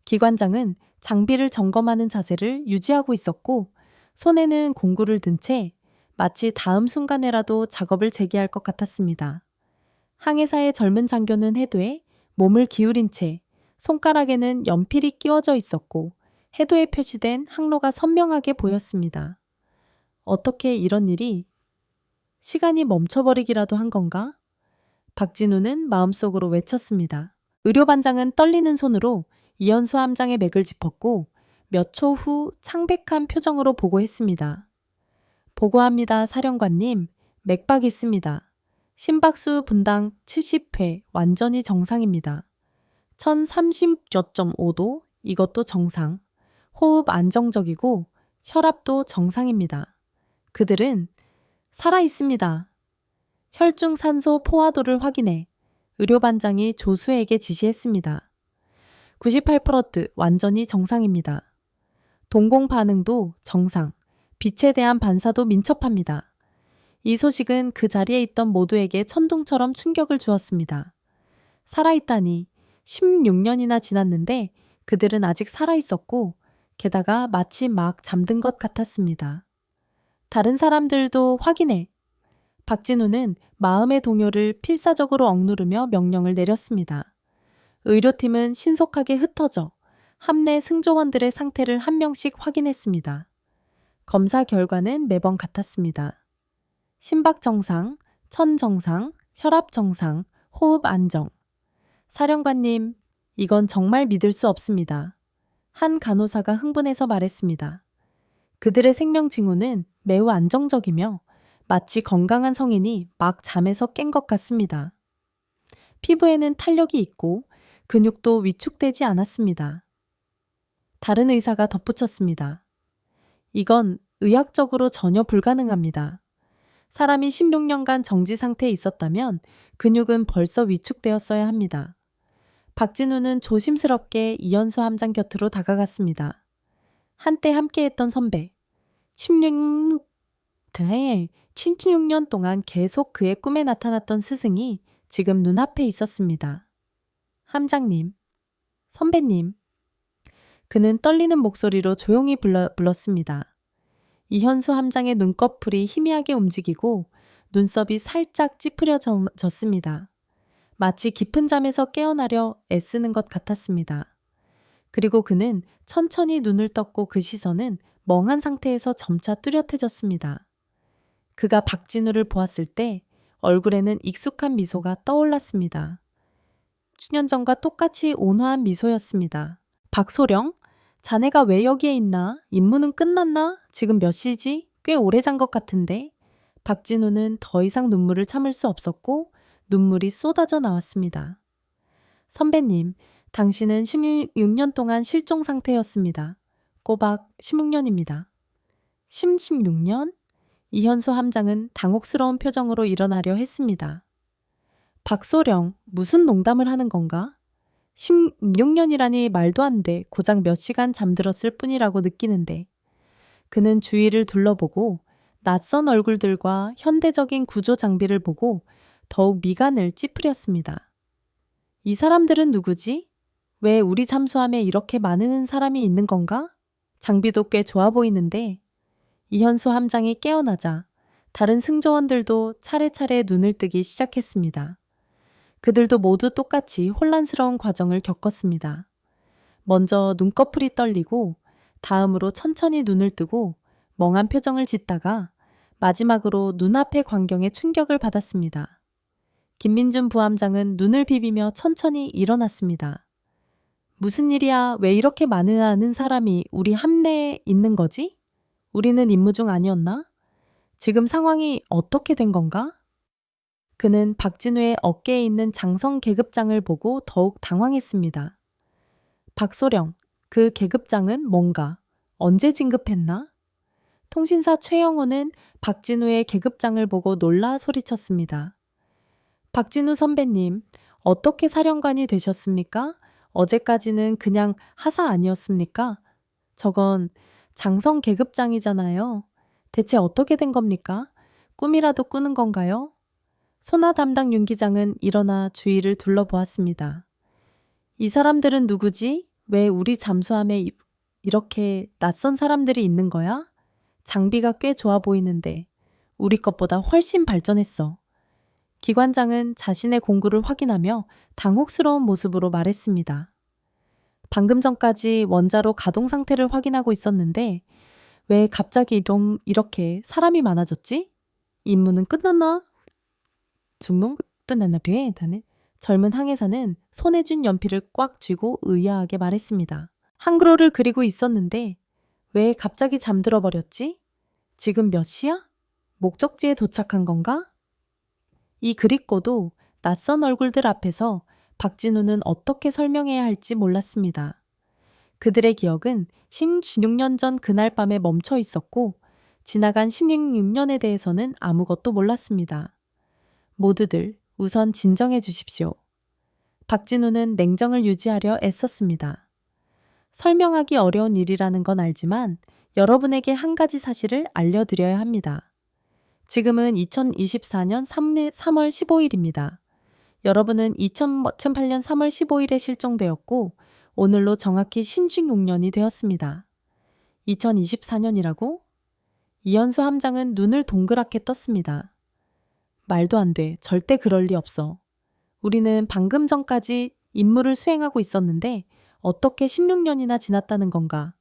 기관장은 장비를 점검하는 자세를 유지하고 있었고 손에는 공구를 든 채 마치 다음 순간에라도 작업을 재개할 것 같았습니다. 항해사의 젊은 장교는 해도에 몸을 기울인 채 손가락에는 연필이 끼워져 있었고 해도에 표시된 항로가 선명하게 보였습니다. 어떻게 이런 일이? 시간이 멈춰버리기라도 한 건가? 박진우는 마음속으로 외쳤습니다. 의료반장은 떨리는 손으로 이현수 함장의 맥을 짚었고 몇 초 후 창백한 표정으로 보고했습니다. 보고합니다, 사령관님. 맥박 있습니다. 심박수 분당 70회 완전히 정상입니다. 1030.5도, 이것도 정상. 호흡 안정적이고 혈압도 정상입니다. 그들은 살아 있습니다. 혈중 산소 포화도를 확인해 의료반장이 조수에게 지시했습니다. 98% 완전히 정상입니다. 동공 반응도 정상, 빛에 대한 반사도 민첩합니다. 이 소식은 그 자리에 있던 모두에게 천둥처럼 충격을 주었습니다. 살아있다니 16년이나 지났는데 그들은 아직 살아있었고 게다가 마치 막 잠든 것 같았습니다. 다른 사람들도 확인해. 박진우는 마음의 동요를 필사적으로 억누르며 명령을 내렸습니다. 의료팀은 신속하게 흩어져 함내 승조원들의 상태를 한 명씩 확인했습니다. 검사 결과는 매번 같았습니다. 심박 정상, 천 정상, 혈압 정상, 호흡 안정. 사령관님, 이건 정말 믿을 수 없습니다. 한 간호사가 흥분해서 말했습니다. 그들의 생명 징후는 매우 안정적이며 마치 건강한 성인이 막 잠에서 깬 것 같습니다. 피부에는 탄력이 있고 근육도 위축되지 않았습니다. 다른 의사가 덧붙였습니다. 이건 의학적으로 전혀 불가능합니다. 사람이 16년간 정지 상태에 있었다면 근육은 벌써 위축되었어야 합니다. 박진우는 조심스럽게 이현수 함장 곁으로 다가갔습니다. 한때 함께했던 선배. 16년 동안 계속 그의 꿈에 나타났던 스승이 지금 눈앞에 있었습니다. 함장님, 선배님. 그는 떨리는 목소리로 조용히 불렀습니다. 이현수 함장의 눈꺼풀이 희미하게 움직이고 눈썹이 살짝 찌푸려졌습니다. 마치 깊은 잠에서 깨어나려 애쓰는 것 같았습니다. 그리고 그는 천천히 눈을 떴고 그 시선은 멍한 상태에서 점차 뚜렷해졌습니다. 그가 박진우를 보았을 때 얼굴에는 익숙한 미소가 떠올랐습니다. 수년 전과 똑같이 온화한 미소였습니다. 박소령, 자네가 왜 여기에 있나? 임무는 끝났나? 지금 몇 시지? 꽤 오래 잔 것 같은데. 박진우는 더 이상 눈물을 참을 수 없었고 눈물이 쏟아져 나왔습니다. 선배님, 당신은 16년 동안 실종 상태였습니다. 꼬박 16년입니다. 16년? 이현수 함장은 당혹스러운 표정으로 일어나려 했습니다. 박소령, 무슨 농담을 하는 건가? 16년이라니 말도 안 돼. 고작 몇 시간 잠들었을 뿐이라고 느끼는데. 그는 주위를 둘러보고 낯선 얼굴들과 현대적인 구조 장비를 보고 더욱 미간을 찌푸렸습니다. 이 사람들은 누구지? 왜 우리 잠수함에 이렇게 많은 사람이 있는 건가? 장비도 꽤 좋아 보이는데. 이현수 함장이 깨어나자 다른 승조원들도 차례차례 눈을 뜨기 시작했습니다. 그들도 모두 똑같이 혼란스러운 과정을 겪었습니다. 먼저 눈꺼풀이 떨리고 다음으로 천천히 눈을 뜨고 멍한 표정을 짓다가 마지막으로 눈앞의 광경에 충격을 받았습니다. 김민준 부함장은 눈을 비비며 천천히 일어났습니다. 무슨 일이야? 왜 이렇게 많은 사람이 우리 함내에 있는 거지? 우리는 임무 중 아니었나? 지금 상황이 어떻게 된 건가? 그는 박진우의 어깨에 있는 장성 계급장을 보고 더욱 당황했습니다. 박소령, 그 계급장은 뭔가? 언제 진급했나? 통신사 최영호는 박진우의 계급장을 보고 놀라 소리쳤습니다. 박진우 선배님, 어떻게 사령관이 되셨습니까? 어제까지는 그냥 하사 아니었습니까? 저건 장성 계급장이잖아요. 대체 어떻게 된 겁니까? 꿈이라도 꾸는 건가요? 소나 담당 윤 기장은 일어나 주위를 둘러보았습니다. 이 사람들은 누구지? 왜 우리 잠수함에 이렇게 낯선 사람들이 있는 거야? 장비가 꽤 좋아 보이는데 우리 것보다 훨씬 발전했어. 기관장은 자신의 공구를 확인하며 당혹스러운 모습으로 말했습니다. 방금 전까지 원자로 가동 상태를 확인하고 있었는데 왜 갑자기 이렇게 사람이 많아졌지? 임무는 끝났나? 중문 끝났나 배? 젊은 항해사는 손에 쥔 연필을 꽉 쥐고 의아하게 말했습니다. 한글호를 그리고 있었는데 왜 갑자기 잠들어 버렸지? 지금 몇 시야? 목적지에 도착한 건가? 이 그립고도 낯선 얼굴들 앞에서 박진우는 어떻게 설명해야 할지 몰랐습니다. 그들의 기억은 16년 전 그날 밤에 멈춰 있었고 지나간 16년에 대해서는 아무것도 몰랐습니다. 모두들 우선 진정해 주십시오. 박진우는 냉정을 유지하려 애썼습니다. 설명하기 어려운 일이라는 건 알지만 여러분에게 한 가지 사실을 알려드려야 합니다. 지금은 2024년 3월 15일입니다. 여러분은 2008년 3월 15일에 실종되었고 오늘로 정확히 16년이 되었습니다. 2024년이라고? 이현수 함장은 눈을 동그랗게 떴습니다. 말도 안 돼. 절대 그럴 리 없어. 우리는 방금 전까지 임무를 수행하고 있었는데 어떻게 16년이나 지났다는 건가?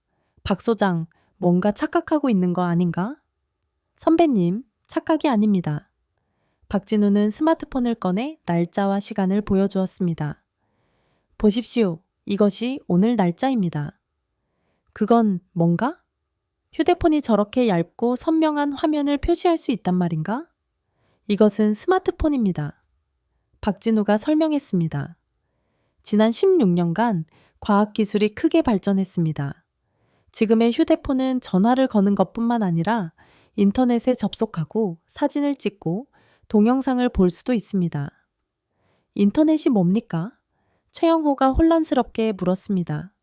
박 소장, 뭔가 착각하고 있는 거 아닌가? 선배님, 착각이 아닙니다. 박진우는 스마트폰을 꺼내 날짜와 시간을 보여주었습니다. 보십시오. 이것이 오늘 날짜입니다. 그건 뭔가? 휴대폰이 저렇게 얇고 선명한 화면을 표시할 수 있단 말인가? 이것은 스마트폰입니다. 박진우가 설명했습니다. 지난 16년간 과학기술이 크게 발전했습니다. 지금의 휴대폰은 전화를 거는 것뿐만 아니라 인터넷에 접속하고 사진을 찍고 동영상을 볼 수도 있습니다. 인터넷이 뭡니까? 최영호가 혼란스럽게 물었습니다.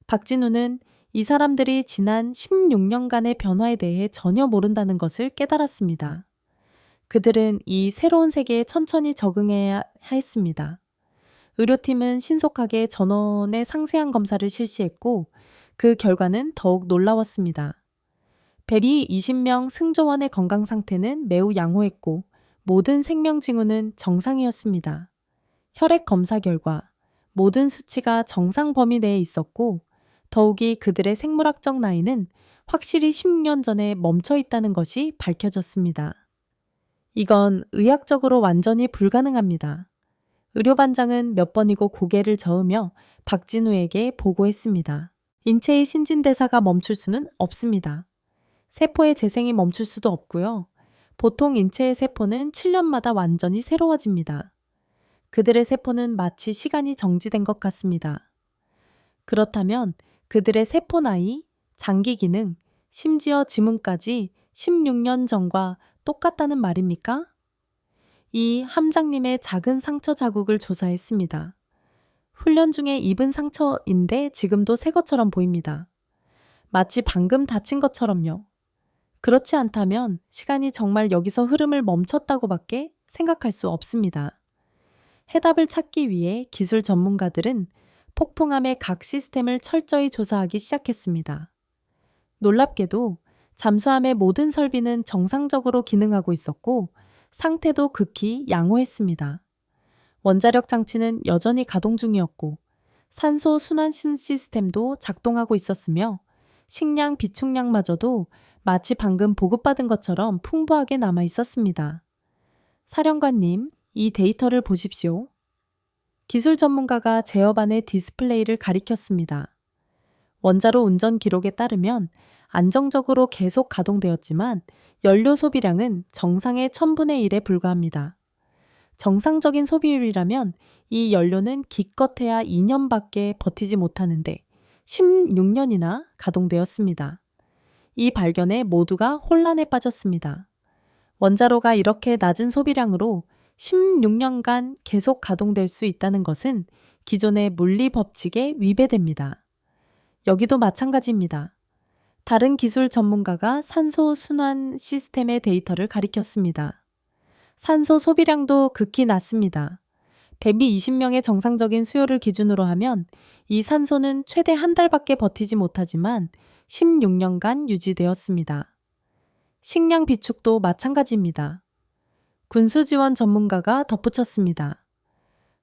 박진우는 이 사람들이 지난 16년간의 변화에 대해 전혀 모른다는 것을 깨달았습니다. 그들은 이 새로운 세계에 천천히 적응해야 했습니다. 의료팀은 신속하게 전원의 상세한 검사를 실시했고 그 결과는 더욱 놀라웠습니다. 베리 20명 승조원의 건강 상태는 매우 양호했고 모든 생명 징후는 정상이었습니다. 혈액 검사 결과 모든 수치가 정상 범위 내에 있었고 더욱이 그들의 생물학적 나이는 확실히 10년 전에 멈춰 있다는 것이 밝혀졌습니다. 이건 의학적으로 완전히 불가능합니다. 의료반장은 몇 번이고 고개를 저으며 박진우에게 보고했습니다. 인체의 신진대사가 멈출 수는 없습니다. 세포의 재생이 멈출 수도 없고요. 보통 인체의 세포는 7년마다 완전히 새로워집니다. 그들의 세포는 마치 시간이 정지된 것 같습니다. 그렇다면 그들의 세포 나이, 장기 기능, 심지어 지문까지 16년 전과 똑같다는 말입니까? 이 함장님의 작은 상처 자국을 조사했습니다. 훈련 중에 입은 상처인데 지금도 새 것처럼 보입니다. 마치 방금 다친 것처럼요. 그렇지 않다면 시간이 정말 여기서 흐름을 멈췄다고밖에 생각할 수 없습니다. 해답을 찾기 위해 기술 전문가들은 폭풍함의 각 시스템을 철저히 조사하기 시작했습니다. 놀랍게도 잠수함의 모든 설비는 정상적으로 기능하고 있었고 상태도 극히 양호했습니다. 원자력 장치는 여전히 가동 중이었고 산소 순환 시스템도 작동하고 있었으며 식량 비축량마저도 마치 방금 보급받은 것처럼 풍부하게 남아 있었습니다. 사령관님, 이 데이터를 보십시오. 기술 전문가가 제어반의 디스플레이를 가리켰습니다. 원자로 운전 기록에 따르면 안정적으로 계속 가동되었지만 연료 소비량은 정상의 1000분의 1에 불과합니다. 정상적인 소비율이라면 이 연료는 기껏해야 2년밖에 버티지 못하는데 16년이나 가동되었습니다. 이 발견에 모두가 혼란에 빠졌습니다. 원자로가 이렇게 낮은 소비량으로 16년간 계속 가동될 수 있다는 것은 기존의 물리 법칙에 위배됩니다. 여기도 마찬가지입니다. 다른 기술 전문가가 산소 순환 시스템의 데이터를 가리켰습니다. 산소 소비량도 극히 낮습니다. 배비 20명의 정상적인 수요를 기준으로 하면 이 산소는 최대 한 달밖에 버티지 못하지만 16년간 유지되었습니다. 식량 비축도 마찬가지입니다. 군수지원 전문가가 덧붙였습니다.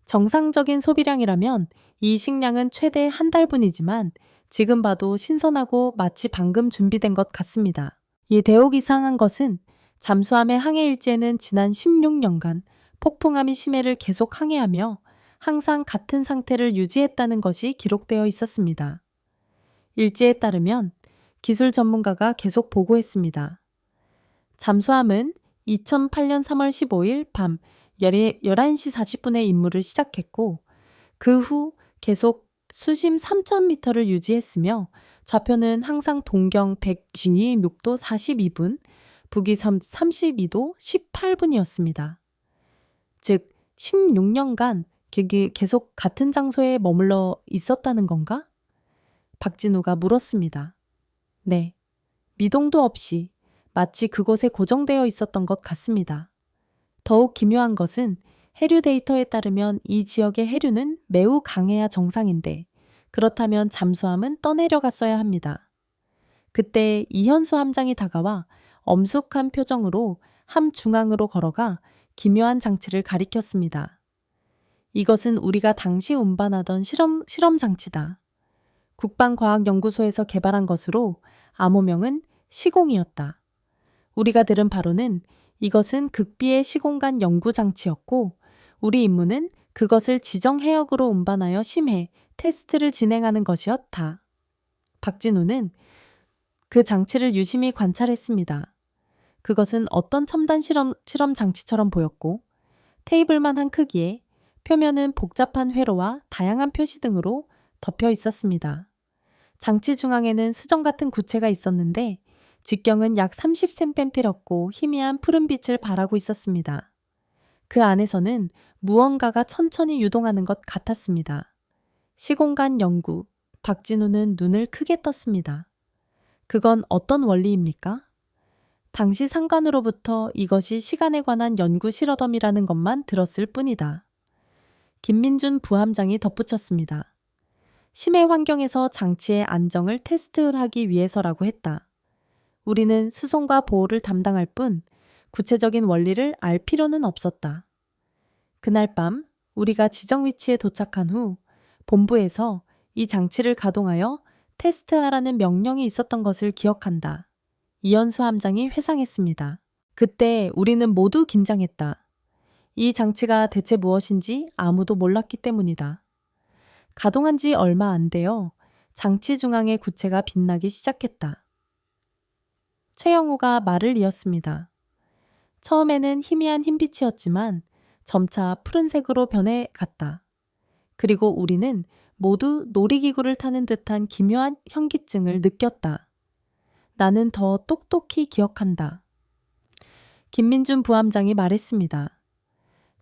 정상적인 소비량이라면 이 식량은 최대 한 달분이지만 지금 봐도 신선하고 마치 방금 준비된 것 같습니다. 이 대옥 이상한 것은 잠수함의 항해 일지에는 지난 16년간 폭풍함이 심해를 계속 항해하며 항상 같은 상태를 유지했다는 것이 기록되어 있었습니다. 일지에 따르면 기술 전문가가 계속 보고했습니다. 잠수함은 2008년 3월 15일 밤 11시 40분에 임무를 시작했고 그 후 계속 수심 3,000m를 유지했으며 좌표는 항상 동경 126도 42분, 북위 32도 18분이었습니다. 즉 16년간 계속 같은 장소에 머물러 있었다는 건가? 박진우가 물었습니다. 네, 미동도 없이 마치 그곳에 고정되어 있었던 것 같습니다. 더욱 기묘한 것은 해류 데이터에 따르면 이 지역의 해류는 매우 강해야 정상인데 그렇다면 잠수함은 떠내려갔어야 합니다. 그때 이현수 함장이 다가와 엄숙한 표정으로 함 중앙으로 걸어가 기묘한 장치를 가리켰습니다. 이것은 우리가 당시 운반하던 실험 장치다. 국방과학연구소에서 개발한 것으로 암호명은 시공이었다. 우리가 들은 바로는 이것은 극비의 시공간 연구 장치였고 우리 임무는 그것을 지정 해역으로 운반하여 심해 테스트를 진행하는 것이었다. 박진우는 그 장치를 유심히 관찰했습니다. 그것은 어떤 첨단 실험 장치처럼 보였고 테이블만 한 크기에 표면은 복잡한 회로와 다양한 표시 등으로 덮여 있었습니다. 장치 중앙에는 수정 같은 구체가 있었는데 직경은 약 30cm 펴렸고 희미한 푸른빛을 발하고 있었습니다. 그 안에서는 무언가가 천천히 유동하는 것 같았습니다. 시공간 연구, 박진우는 눈을 크게 떴습니다. 그건 어떤 원리입니까? 당시 상관으로부터 이것이 시간에 관한 연구 실어덤이라는 것만 들었을 뿐이다. 김민준 부함장이 덧붙였습니다. 심해 환경에서 장치의 안정을 테스트하기 위해서라고 했다. 우리는 수송과 보호를 담당할 뿐 구체적인 원리를 알 필요는 없었다. 그날 밤 우리가 지정 위치에 도착한 후 본부에서 이 장치를 가동하여 테스트하라는 명령이 있었던 것을 기억한다. 이현수 함장이 회상했습니다. 그때 우리는 모두 긴장했다. 이 장치가 대체 무엇인지 아무도 몰랐기 때문이다. 가동한 지 얼마 안 되어 장치 중앙의 구체가 빛나기 시작했다. 최영호가 말을 이었습니다. 처음에는 희미한 흰빛이었지만 점차 푸른색으로 변해갔다. 그리고 우리는 모두 놀이기구를 타는 듯한 기묘한 현기증을 느꼈다. 나는 더 똑똑히 기억한다. 김민준 부함장이 말했습니다.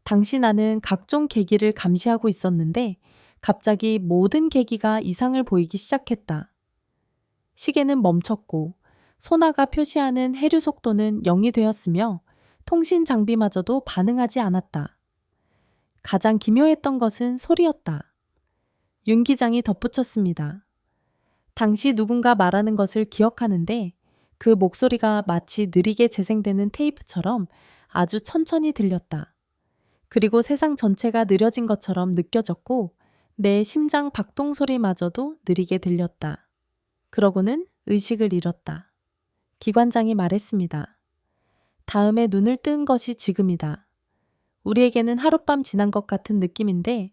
당시 나는 각종 계기를 감시하고 있었는데 갑자기 모든 계기가 이상을 보이기 시작했다. 시계는 멈췄고 소나가 표시하는 해류 속도는 0이 되었으며 통신 장비마저도 반응하지 않았다. 가장 기묘했던 것은 소리였다. 윤 기장이 덧붙였습니다. 당시 누군가 말하는 것을 기억하는데 그 목소리가 마치 느리게 재생되는 테이프처럼 아주 천천히 들렸다. 그리고 세상 전체가 느려진 것처럼 느껴졌고 내 심장 박동 소리마저도 느리게 들렸다. 그러고는 의식을 잃었다. 기관장이 말했습니다. 다음에 눈을 뜬 것이 지금이다. 우리에게는 하룻밤 지난 것 같은 느낌인데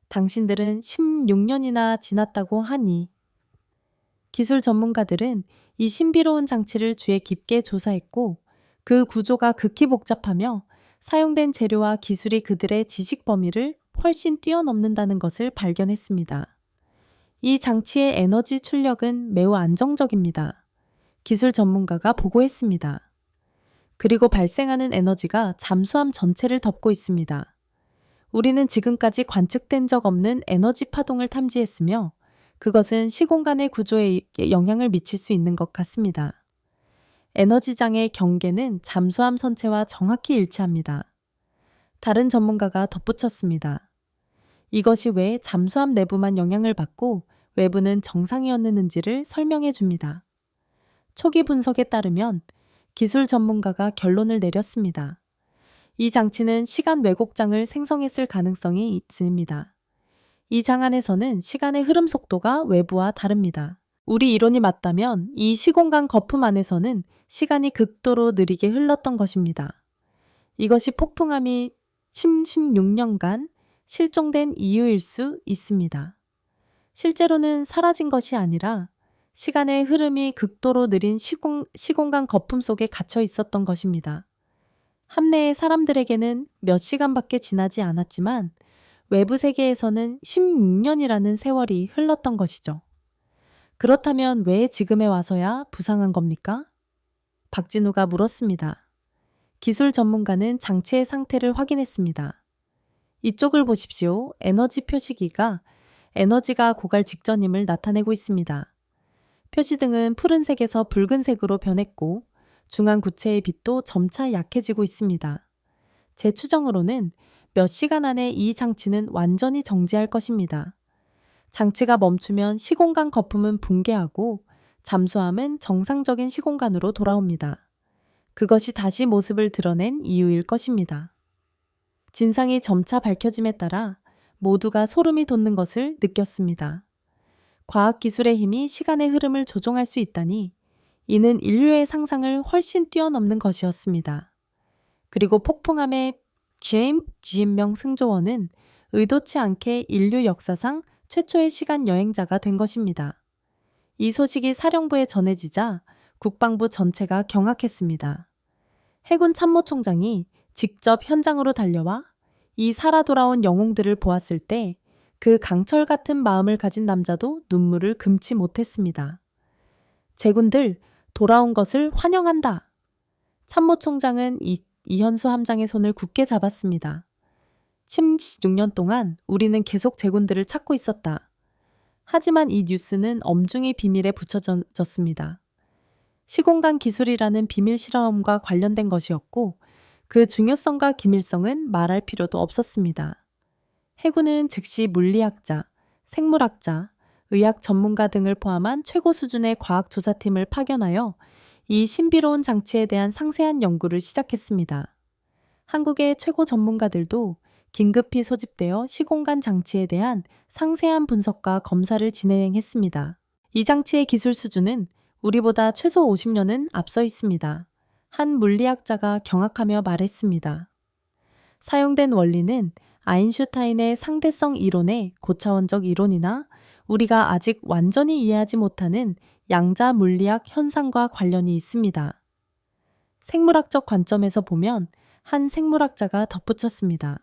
당신들은 16년이나 지났다고 하니. 기술 전문가들은 이 신비로운 장치를 주의 깊게 조사했고 그 구조가 극히 복잡하며 사용된 재료와 기술이 그들의 지식 범위를 훨씬 뛰어넘는다는 것을 발견했습니다. 이 장치의 에너지 출력은 매우 안정적입니다. 기술 전문가가 보고했습니다. 그리고 발생하는 에너지가 잠수함 전체를 덮고 있습니다. 우리는 지금까지 관측된 적 없는 에너지 파동을 탐지했으며 그것은 시공간의 구조에 영향을 미칠 수 있는 것 같습니다. 에너지장의 경계는 잠수함 선체와 정확히 일치합니다. 다른 전문가가 덧붙였습니다. 이것이 왜 잠수함 내부만 영향을 받고 외부는 정상이었는지를 설명해 줍니다. 초기 분석에 따르면 기술 전문가가 결론을 내렸습니다. 이 장치는 시간 왜곡장을 생성했을 가능성이 있습니다. 이 장 안에서는 시간의 흐름 속도가 외부와 다릅니다. 우리 이론이 맞다면 이 시공간 거품 안에서는 시간이 극도로 느리게 흘렀던 것입니다. 이것이 폭풍함이 16년간 실종된 이유일 수 있습니다. 실제로는 사라진 것이 아니라 시간의 흐름이 극도로 느린 시공간 거품 속에 갇혀 있었던 것입니다. 함내의 사람들에게는 몇 시간밖에 지나지 않았지만 외부 세계에서는 16년이라는 세월이 흘렀던 것이죠. 그렇다면 왜 지금에 와서야 부상한 겁니까? 박진우가 물었습니다. 기술 전문가는 장치의 상태를 확인했습니다. 이쪽을 보십시오. 에너지 표시기가 에너지가 고갈 직전임을 나타내고 있습니다. 표시등은 푸른색에서 붉은색으로 변했고 중앙 구체의 빛도 점차 약해지고 있습니다. 제 추정으로는 몇 시간 안에 이 장치는 완전히 정지할 것입니다. 장치가 멈추면 시공간 거품은 붕괴하고 잠수함은 정상적인 시공간으로 돌아옵니다. 그것이 다시 모습을 드러낸 이유일 것입니다. 진상이 점차 밝혀짐에 따라 모두가 소름이 돋는 것을 느꼈습니다. 과학기술의 힘이 시간의 흐름을 조종할 수 있다니 이는 인류의 상상을 훨씬 뛰어넘는 것이었습니다. 그리고 폭풍함의 지인명 승조원은 의도치 않게 인류 역사상 최초의 시간 여행자가 된 것입니다. 이 소식이 사령부에 전해지자 국방부 전체가 경악했습니다. 해군 참모총장이 직접 현장으로 달려와 이 살아 돌아온 영웅들을 보았을 때 그 강철 같은 마음을 가진 남자도 눈물을 금치 못했습니다. 제군들, 돌아온 것을 환영한다. 참모총장은 이현수 함장의 손을 굳게 잡았습니다. 16년 동안 우리는 계속 제군들을 찾고 있었다. 하지만 이 뉴스는 엄중히 비밀에 붙여졌습니다. 시공간 기술이라는 비밀 실험과 관련된 것이었고 그 중요성과 기밀성은 말할 필요도 없었습니다. 해군은 즉시 물리학자, 생물학자, 의학 전문가 등을 포함한 최고 수준의 과학조사팀을 파견하여 이 신비로운 장치에 대한 상세한 연구를 시작했습니다. 한국의 최고 전문가들도 긴급히 소집되어 시공간 장치에 대한 상세한 분석과 검사를 진행했습니다. 이 장치의 기술 수준은 우리보다 최소 50년은 앞서 있습니다. 한 물리학자가 경악하며 말했습니다. 사용된 원리는 아인슈타인의 상대성 이론의 고차원적 이론이나 우리가 아직 완전히 이해하지 못하는 양자 물리학 현상과 관련이 있습니다. 생물학적 관점에서 보면 한 생물학자가 덧붙였습니다.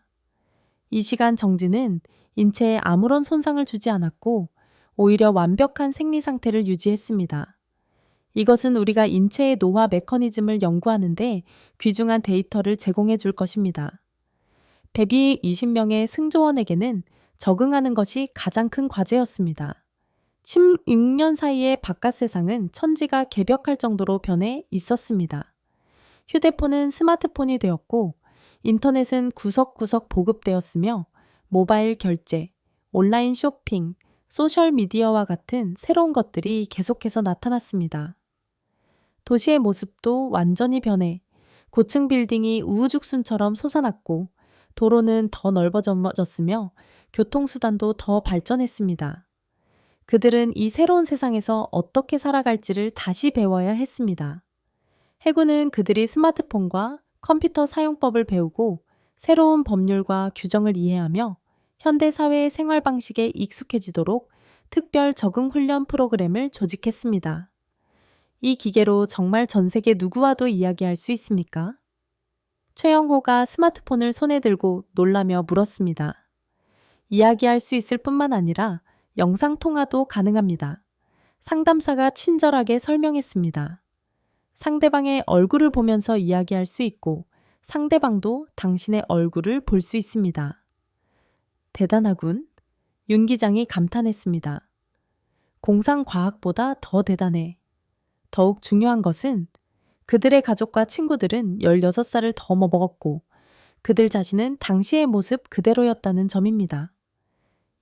이 시간 정지는 인체에 아무런 손상을 주지 않았고 오히려 완벽한 생리 상태를 유지했습니다. 이것은 우리가 인체의 노화 메커니즘을 연구하는데 귀중한 데이터를 제공해 줄 것입니다. 120명의 승조원에게는 적응하는 것이 가장 큰 과제였습니다. 16년 사이에 바깥 세상은 천지가 개벽할 정도로 변해 있었습니다. 휴대폰은 스마트폰이 되었고 인터넷은 구석구석 보급되었으며 모바일 결제, 온라인 쇼핑, 소셜미디어와 같은 새로운 것들이 계속해서 나타났습니다. 도시의 모습도 완전히 변해 고층 빌딩이 우후죽순처럼 솟아났고 도로는 더 넓어졌으며 교통수단도 더 발전했습니다. 그들은 이 새로운 세상에서 어떻게 살아갈지를 다시 배워야 했습니다. 해군은 그들이 스마트폰과 컴퓨터 사용법을 배우고 새로운 법률과 규정을 이해하며 현대 사회의 생활 방식에 익숙해지도록 특별 적응 훈련 프로그램을 조직했습니다. 이 기계로 정말 전 세계 누구와도 이야기할 수 있습니까? 최영호가 스마트폰을 손에 들고 놀라며 물었습니다. 이야기할 수 있을 뿐만 아니라 영상통화도 가능합니다. 상담사가 친절하게 설명했습니다. 상대방의 얼굴을 보면서 이야기할 수 있고 상대방도 당신의 얼굴을 볼 수 있습니다. 대단하군. 윤 기장이 감탄했습니다. 공상과학보다 더 대단해. 더욱 중요한 것은 그들의 가족과 친구들은 16살을 더 먹었고 그들 자신은 당시의 모습 그대로였다는 점입니다.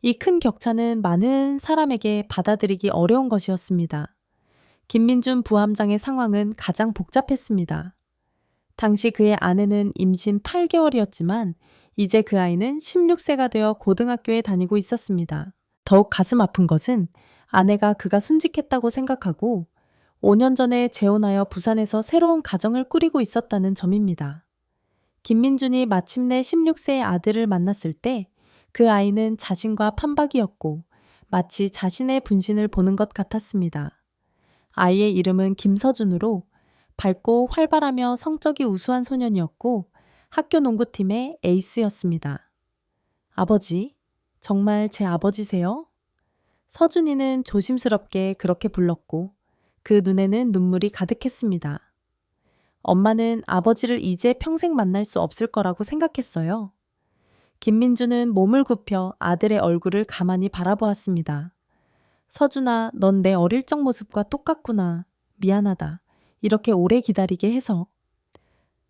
이 큰 격차는 많은 사람에게 받아들이기 어려운 것이었습니다. 김민준 부함장의 상황은 가장 복잡했습니다. 당시 그의 아내는 임신 8개월이었지만 이제 그 아이는 16세가 되어 고등학교에 다니고 있었습니다. 더욱 가슴 아픈 것은 아내가 그가 순직했다고 생각하고 5년 전에 재혼하여 부산에서 새로운 가정을 꾸리고 있었다는 점입니다. 김민준이 마침내 16세의 아들을 만났을 때 그 아이는 자신과 판박이었고 마치 자신의 분신을 보는 것 같았습니다. 아이의 이름은 김서준으로 밝고 활발하며 성적이 우수한 소년이었고 학교 농구팀의 에이스였습니다. 아버지, 정말 제 아버지세요? 서준이는 조심스럽게 그렇게 불렀고 그 눈에는 눈물이 가득했습니다. 엄마는 아버지를 이제 평생 만날 수 없을 거라고 생각했어요. 김민주는 몸을 굽혀 아들의 얼굴을 가만히 바라보았습니다. 서준아, 넌 내 어릴 적 모습과 똑같구나. 미안하다. 이렇게 오래 기다리게 해서.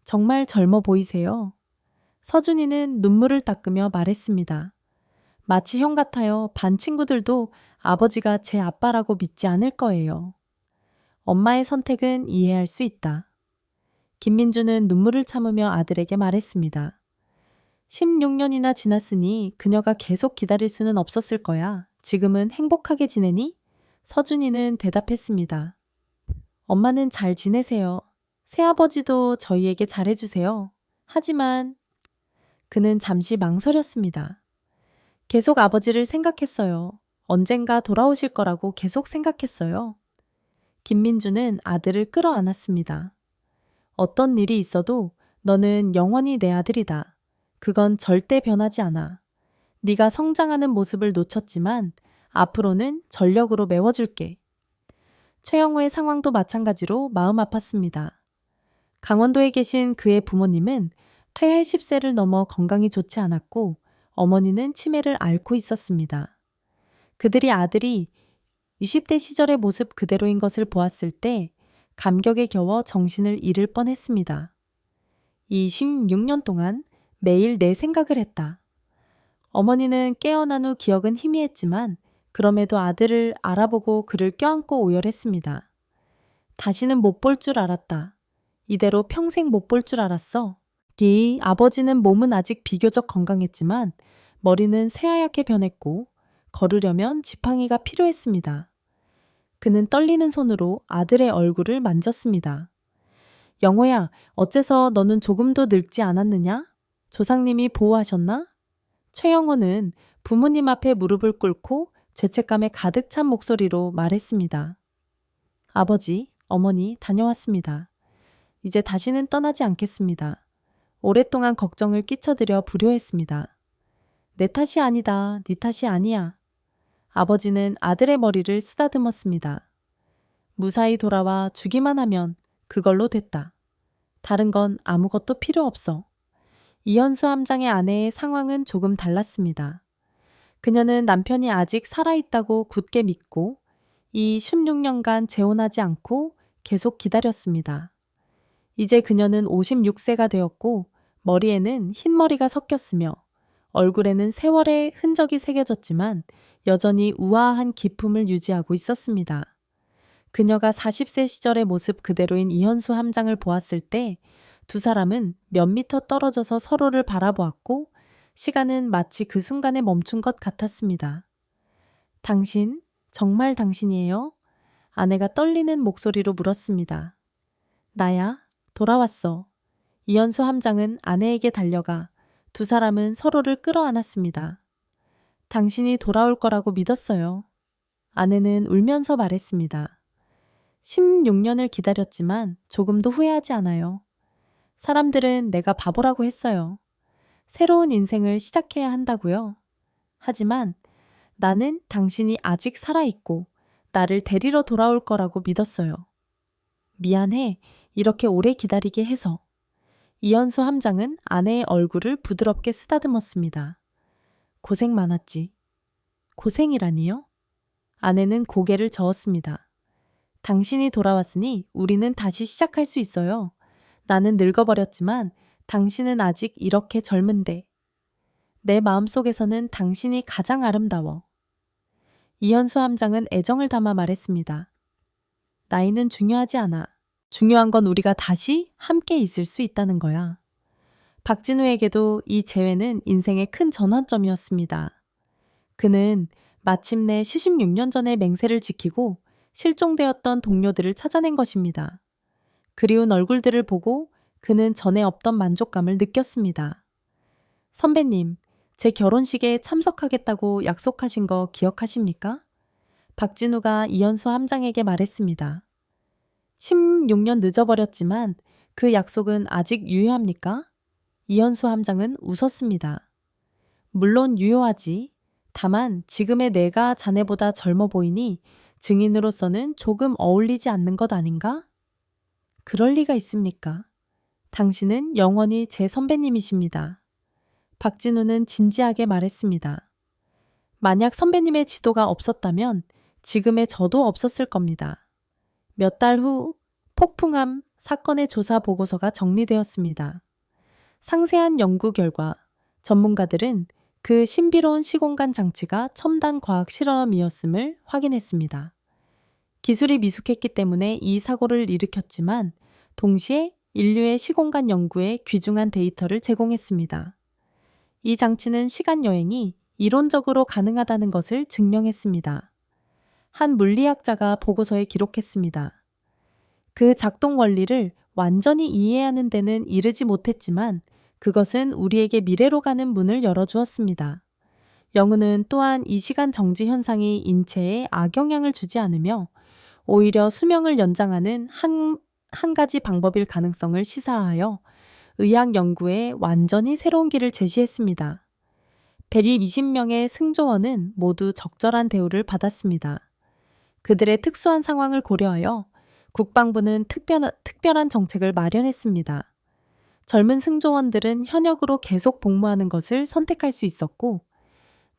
정말 젊어 보이세요. 서준이는 눈물을 닦으며 말했습니다. 마치 형 같아요. 반 친구들도 아버지가 제 아빠라고 믿지 않을 거예요. 엄마의 선택은 이해할 수 있다. 김민주는 눈물을 참으며 아들에게 말했습니다. 16년이나 지났으니 그녀가 계속 기다릴 수는 없었을 거야. 지금은 행복하게 지내니? 서준이는 대답했습니다. 엄마는 잘 지내세요. 새아버지도 저희에게 잘해주세요. 하지만 그는 잠시 망설였습니다. 계속 아버지를 생각했어요. 언젠가 돌아오실 거라고 계속 생각했어요. 김민주는 아들을 끌어안았습니다. 어떤 일이 있어도 너는 영원히 내 아들이다. 그건 절대 변하지 않아. 네가 성장하는 모습을 놓쳤지만 앞으로는 전력으로 메워줄게. 최영호의 상황도 마찬가지로 마음 아팠습니다. 강원도에 계신 그의 부모님은 80세를 넘어 건강이 좋지 않았고 어머니는 치매를 앓고 있었습니다. 그들이 아들이 20대 시절의 모습 그대로인 것을 보았을 때 감격에 겨워 정신을 잃을 뻔했습니다. 26년 동안 매일 내 생각을 했다. 어머니는 깨어난 후 기억은 희미했지만 그럼에도 아들을 알아보고 그를 껴안고 오열했습니다. 다시는 못 볼 줄 알았다. 이대로 평생 못 볼 줄 알았어. 네 아버지는 몸은 아직 비교적 건강했지만 머리는 새하얗게 변했고 걸으려면 지팡이가 필요했습니다. 그는 떨리는 손으로 아들의 얼굴을 만졌습니다. 영호야, 어째서 너는 조금도 늙지 않았느냐? 조상님이 보호하셨나? 최영호는 부모님 앞에 무릎을 꿇고 죄책감에 가득 찬 목소리로 말했습니다. 아버지, 어머니, 다녀왔습니다. 이제 다시는 떠나지 않겠습니다. 오랫동안 걱정을 끼쳐드려 불효했습니다. 내 탓이 아니다. 네 탓이 아니야. 아버지는 아들의 머리를 쓰다듬었습니다. 무사히 돌아와 주기만 하면 그걸로 됐다. 다른 건 아무것도 필요 없어. 이현수 함장의 아내의 상황은 조금 달랐습니다. 그녀는 남편이 아직 살아있다고 굳게 믿고 이 16년간 재혼하지 않고 계속 기다렸습니다. 이제 그녀는 56세가 되었고 머리에는 흰머리가 섞였으며 얼굴에는 세월의 흔적이 새겨졌지만 여전히 우아한 기품을 유지하고 있었습니다. 그녀가 40세 시절의 모습 그대로인 이현수 함장을 보았을 때 두 사람은 몇 미터 떨어져서 서로를 바라보았고 시간은 마치 그 순간에 멈춘 것 같았습니다. 당신, 정말 당신이에요? 아내가 떨리는 목소리로 물었습니다. 나야, 돌아왔어. 이현수 함장은 아내에게 달려가 두 사람은 서로를 끌어안았습니다. 당신이 돌아올 거라고 믿었어요. 아내는 울면서 말했습니다. 16년을 기다렸지만 조금도 후회하지 않아요. 사람들은 내가 바보라고 했어요. 새로운 인생을 시작해야 한다고요. 하지만 나는 당신이 아직 살아있고 나를 데리러 돌아올 거라고 믿었어요. 미안해. 이렇게 오래 기다리게 해서. 이현수 함장은 아내의 얼굴을 부드럽게 쓰다듬었습니다. 고생 많았지. 고생이라니요? 아내는 고개를 저었습니다. 당신이 돌아왔으니 우리는 다시 시작할 수 있어요. 나는 늙어버렸지만 당신은 아직 이렇게 젊은데. 내 마음속에서는 당신이 가장 아름다워. 이현수 함장은 애정을 담아 말했습니다. 나이는 중요하지 않아. 중요한 건 우리가 다시 함께 있을 수 있다는 거야. 박진우에게도 이 재회는 인생의 큰 전환점이었습니다. 그는 마침내 76년 전의 맹세를 지키고 실종되었던 동료들을 찾아낸 것입니다. 그리운 얼굴들을 보고 그는 전에 없던 만족감을 느꼈습니다. 선배님, 제 결혼식에 참석하겠다고 약속하신 거 기억하십니까? 박진우가 이현수 함장에게 말했습니다. 16년 늦어버렸지만 그 약속은 아직 유효합니까? 이현수 함장은 웃었습니다. 물론 유효하지. 다만 지금의 내가 자네보다 젊어 보이니 증인으로서는 조금 어울리지 않는 것 아닌가? 그럴 리가 있습니까? 당신은 영원히 제 선배님이십니다. 박진우는 진지하게 말했습니다. 만약 선배님의 지도가 없었다면 지금의 저도 없었을 겁니다. 몇 달 후 폭풍함 사건의 조사 보고서가 정리되었습니다. 상세한 연구 결과 전문가들은 그 신비로운 시공간 장치가 첨단 과학 실험이었음을 확인했습니다. 기술이 미숙했기 때문에 이 사고를 일으켰지만 동시에 인류의 시공간 연구에 귀중한 데이터를 제공했습니다. 이 장치는 시간 여행이 이론적으로 가능하다는 것을 증명했습니다. 한 물리학자가 보고서에 기록했습니다. 그 작동 원리를 완전히 이해하는 데는 이르지 못했지만 그것은 우리에게 미래로 가는 문을 열어주었습니다. 연구는 또한 이 시간 정지 현상이 인체에 악영향을 주지 않으며 오히려 수명을 연장하는 한 가지 방법일 가능성을 시사하여 의학 연구에 완전히 새로운 길을 제시했습니다. 120명의 승조원은 모두 적절한 대우를 받았습니다. 그들의 특수한 상황을 고려하여 국방부는 특별한 정책을 마련했습니다. 젊은 승조원들은 현역으로 계속 복무하는 것을 선택할 수 있었고,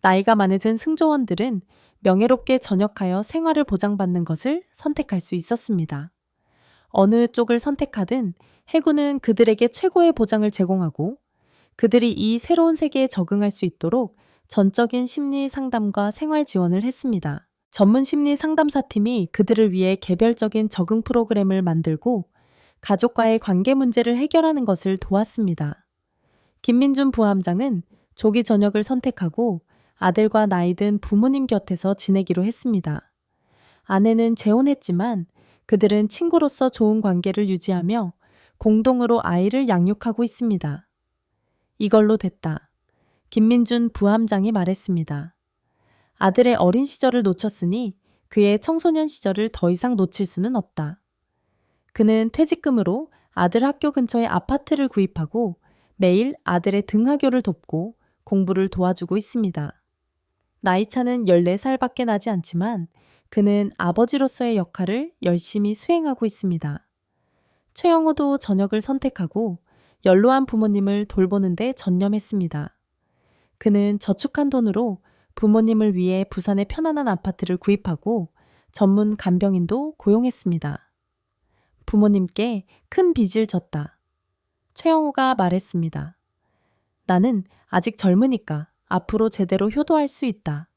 나이가 많아진 승조원들은 명예롭게 전역하여 생활을 보장받는 것을 선택할 수 있었습니다. 어느 쪽을 선택하든 해군은 그들에게 최고의 보장을 제공하고 그들이 이 새로운 세계에 적응할 수 있도록 전적인 심리 상담과 생활 지원을 했습니다. 전문 심리 상담사팀이 그들을 위해 개별적인 적응 프로그램을 만들고 가족과의 관계 문제를 해결하는 것을 도왔습니다. 김민준 부함장은 조기 전역을 선택하고 아들과 나이 든 부모님 곁에서 지내기로 했습니다. 아내는 재혼했지만 그들은 친구로서 좋은 관계를 유지하며 공동으로 아이를 양육하고 있습니다. 이걸로 됐다. 김민준 부함장이 말했습니다. 아들의 어린 시절을 놓쳤으니 그의 청소년 시절을 더 이상 놓칠 수는 없다. 그는 퇴직금으로 아들 학교 근처에 아파트를 구입하고 매일 아들의 등하교를 돕고 공부를 도와주고 있습니다. 나이차는 14살밖에 나지 않지만 그는 아버지로서의 역할을 열심히 수행하고 있습니다. 최영호도 전역을 선택하고 연로한 부모님을 돌보는 데 전념했습니다. 그는 저축한 돈으로 부모님을 위해 부산의 편안한 아파트를 구입하고 전문 간병인도 고용했습니다. 부모님께 큰 빚을 졌다. 최영호가 말했습니다. 나는 아직 젊으니까 앞으로 제대로 효도할 수 있다.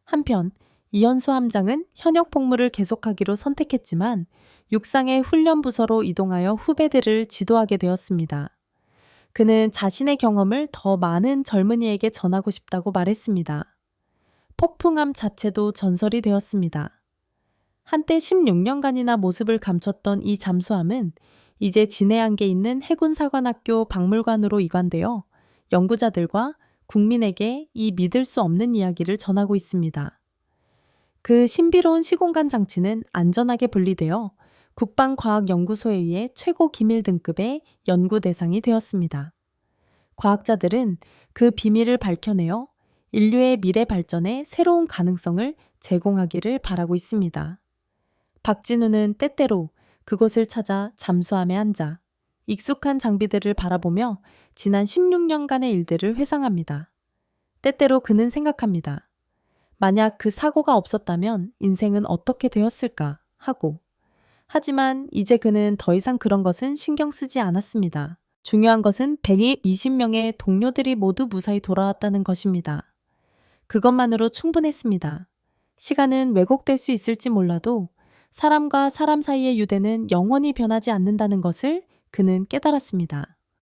한편 이현수 함장은 현역 복무를 계속하기로 선택했지만 육상의 훈련부서로 이동하여 후배들을 지도하게 되었습니다. 그는 자신의 경험을 더 많은 젊은이에게 전하고 싶다고 말했습니다. 폭풍함 자체도 전설이 되었습니다. 한때 16년간이나 모습을 감췄던 이 잠수함은 이제 진해안에 있는 해군사관학교 박물관으로 이관되어 연구자들과 국민에게 이 믿을 수 없는 이야기를 전하고 있습니다. 그 신비로운 시공간 장치는 안전하게 분리되어 국방과학연구소에 의해 최고 기밀 등급의 연구 대상이 되었습니다. 과학자들은 그 비밀을 밝혀내어 인류의 미래 발전에 새로운 가능성을 제공하기를 바라고 있습니다. 박진우는 때때로 그곳을 찾아 잠수함에 앉아 익숙한 장비들을 바라보며 지난 16년간의 일들을 회상합니다. 때때로 그는 생각합니다. 만약 그 사고가 없었다면 인생은 어떻게 되었을까 하고. 하지만 이제 그는 더 이상 그런 것은 신경 쓰지 않았습니다. 중요한 것은 120명의 동료들이 모두 무사히 돌아왔다는 것입니다. 그것만으로 충분했습니다. 시간은 왜곡될 수 있을지 몰라도 사람과 사람 사이의 유대는 영원히 변하지 않는다는 것을 그는 깨달았습니다.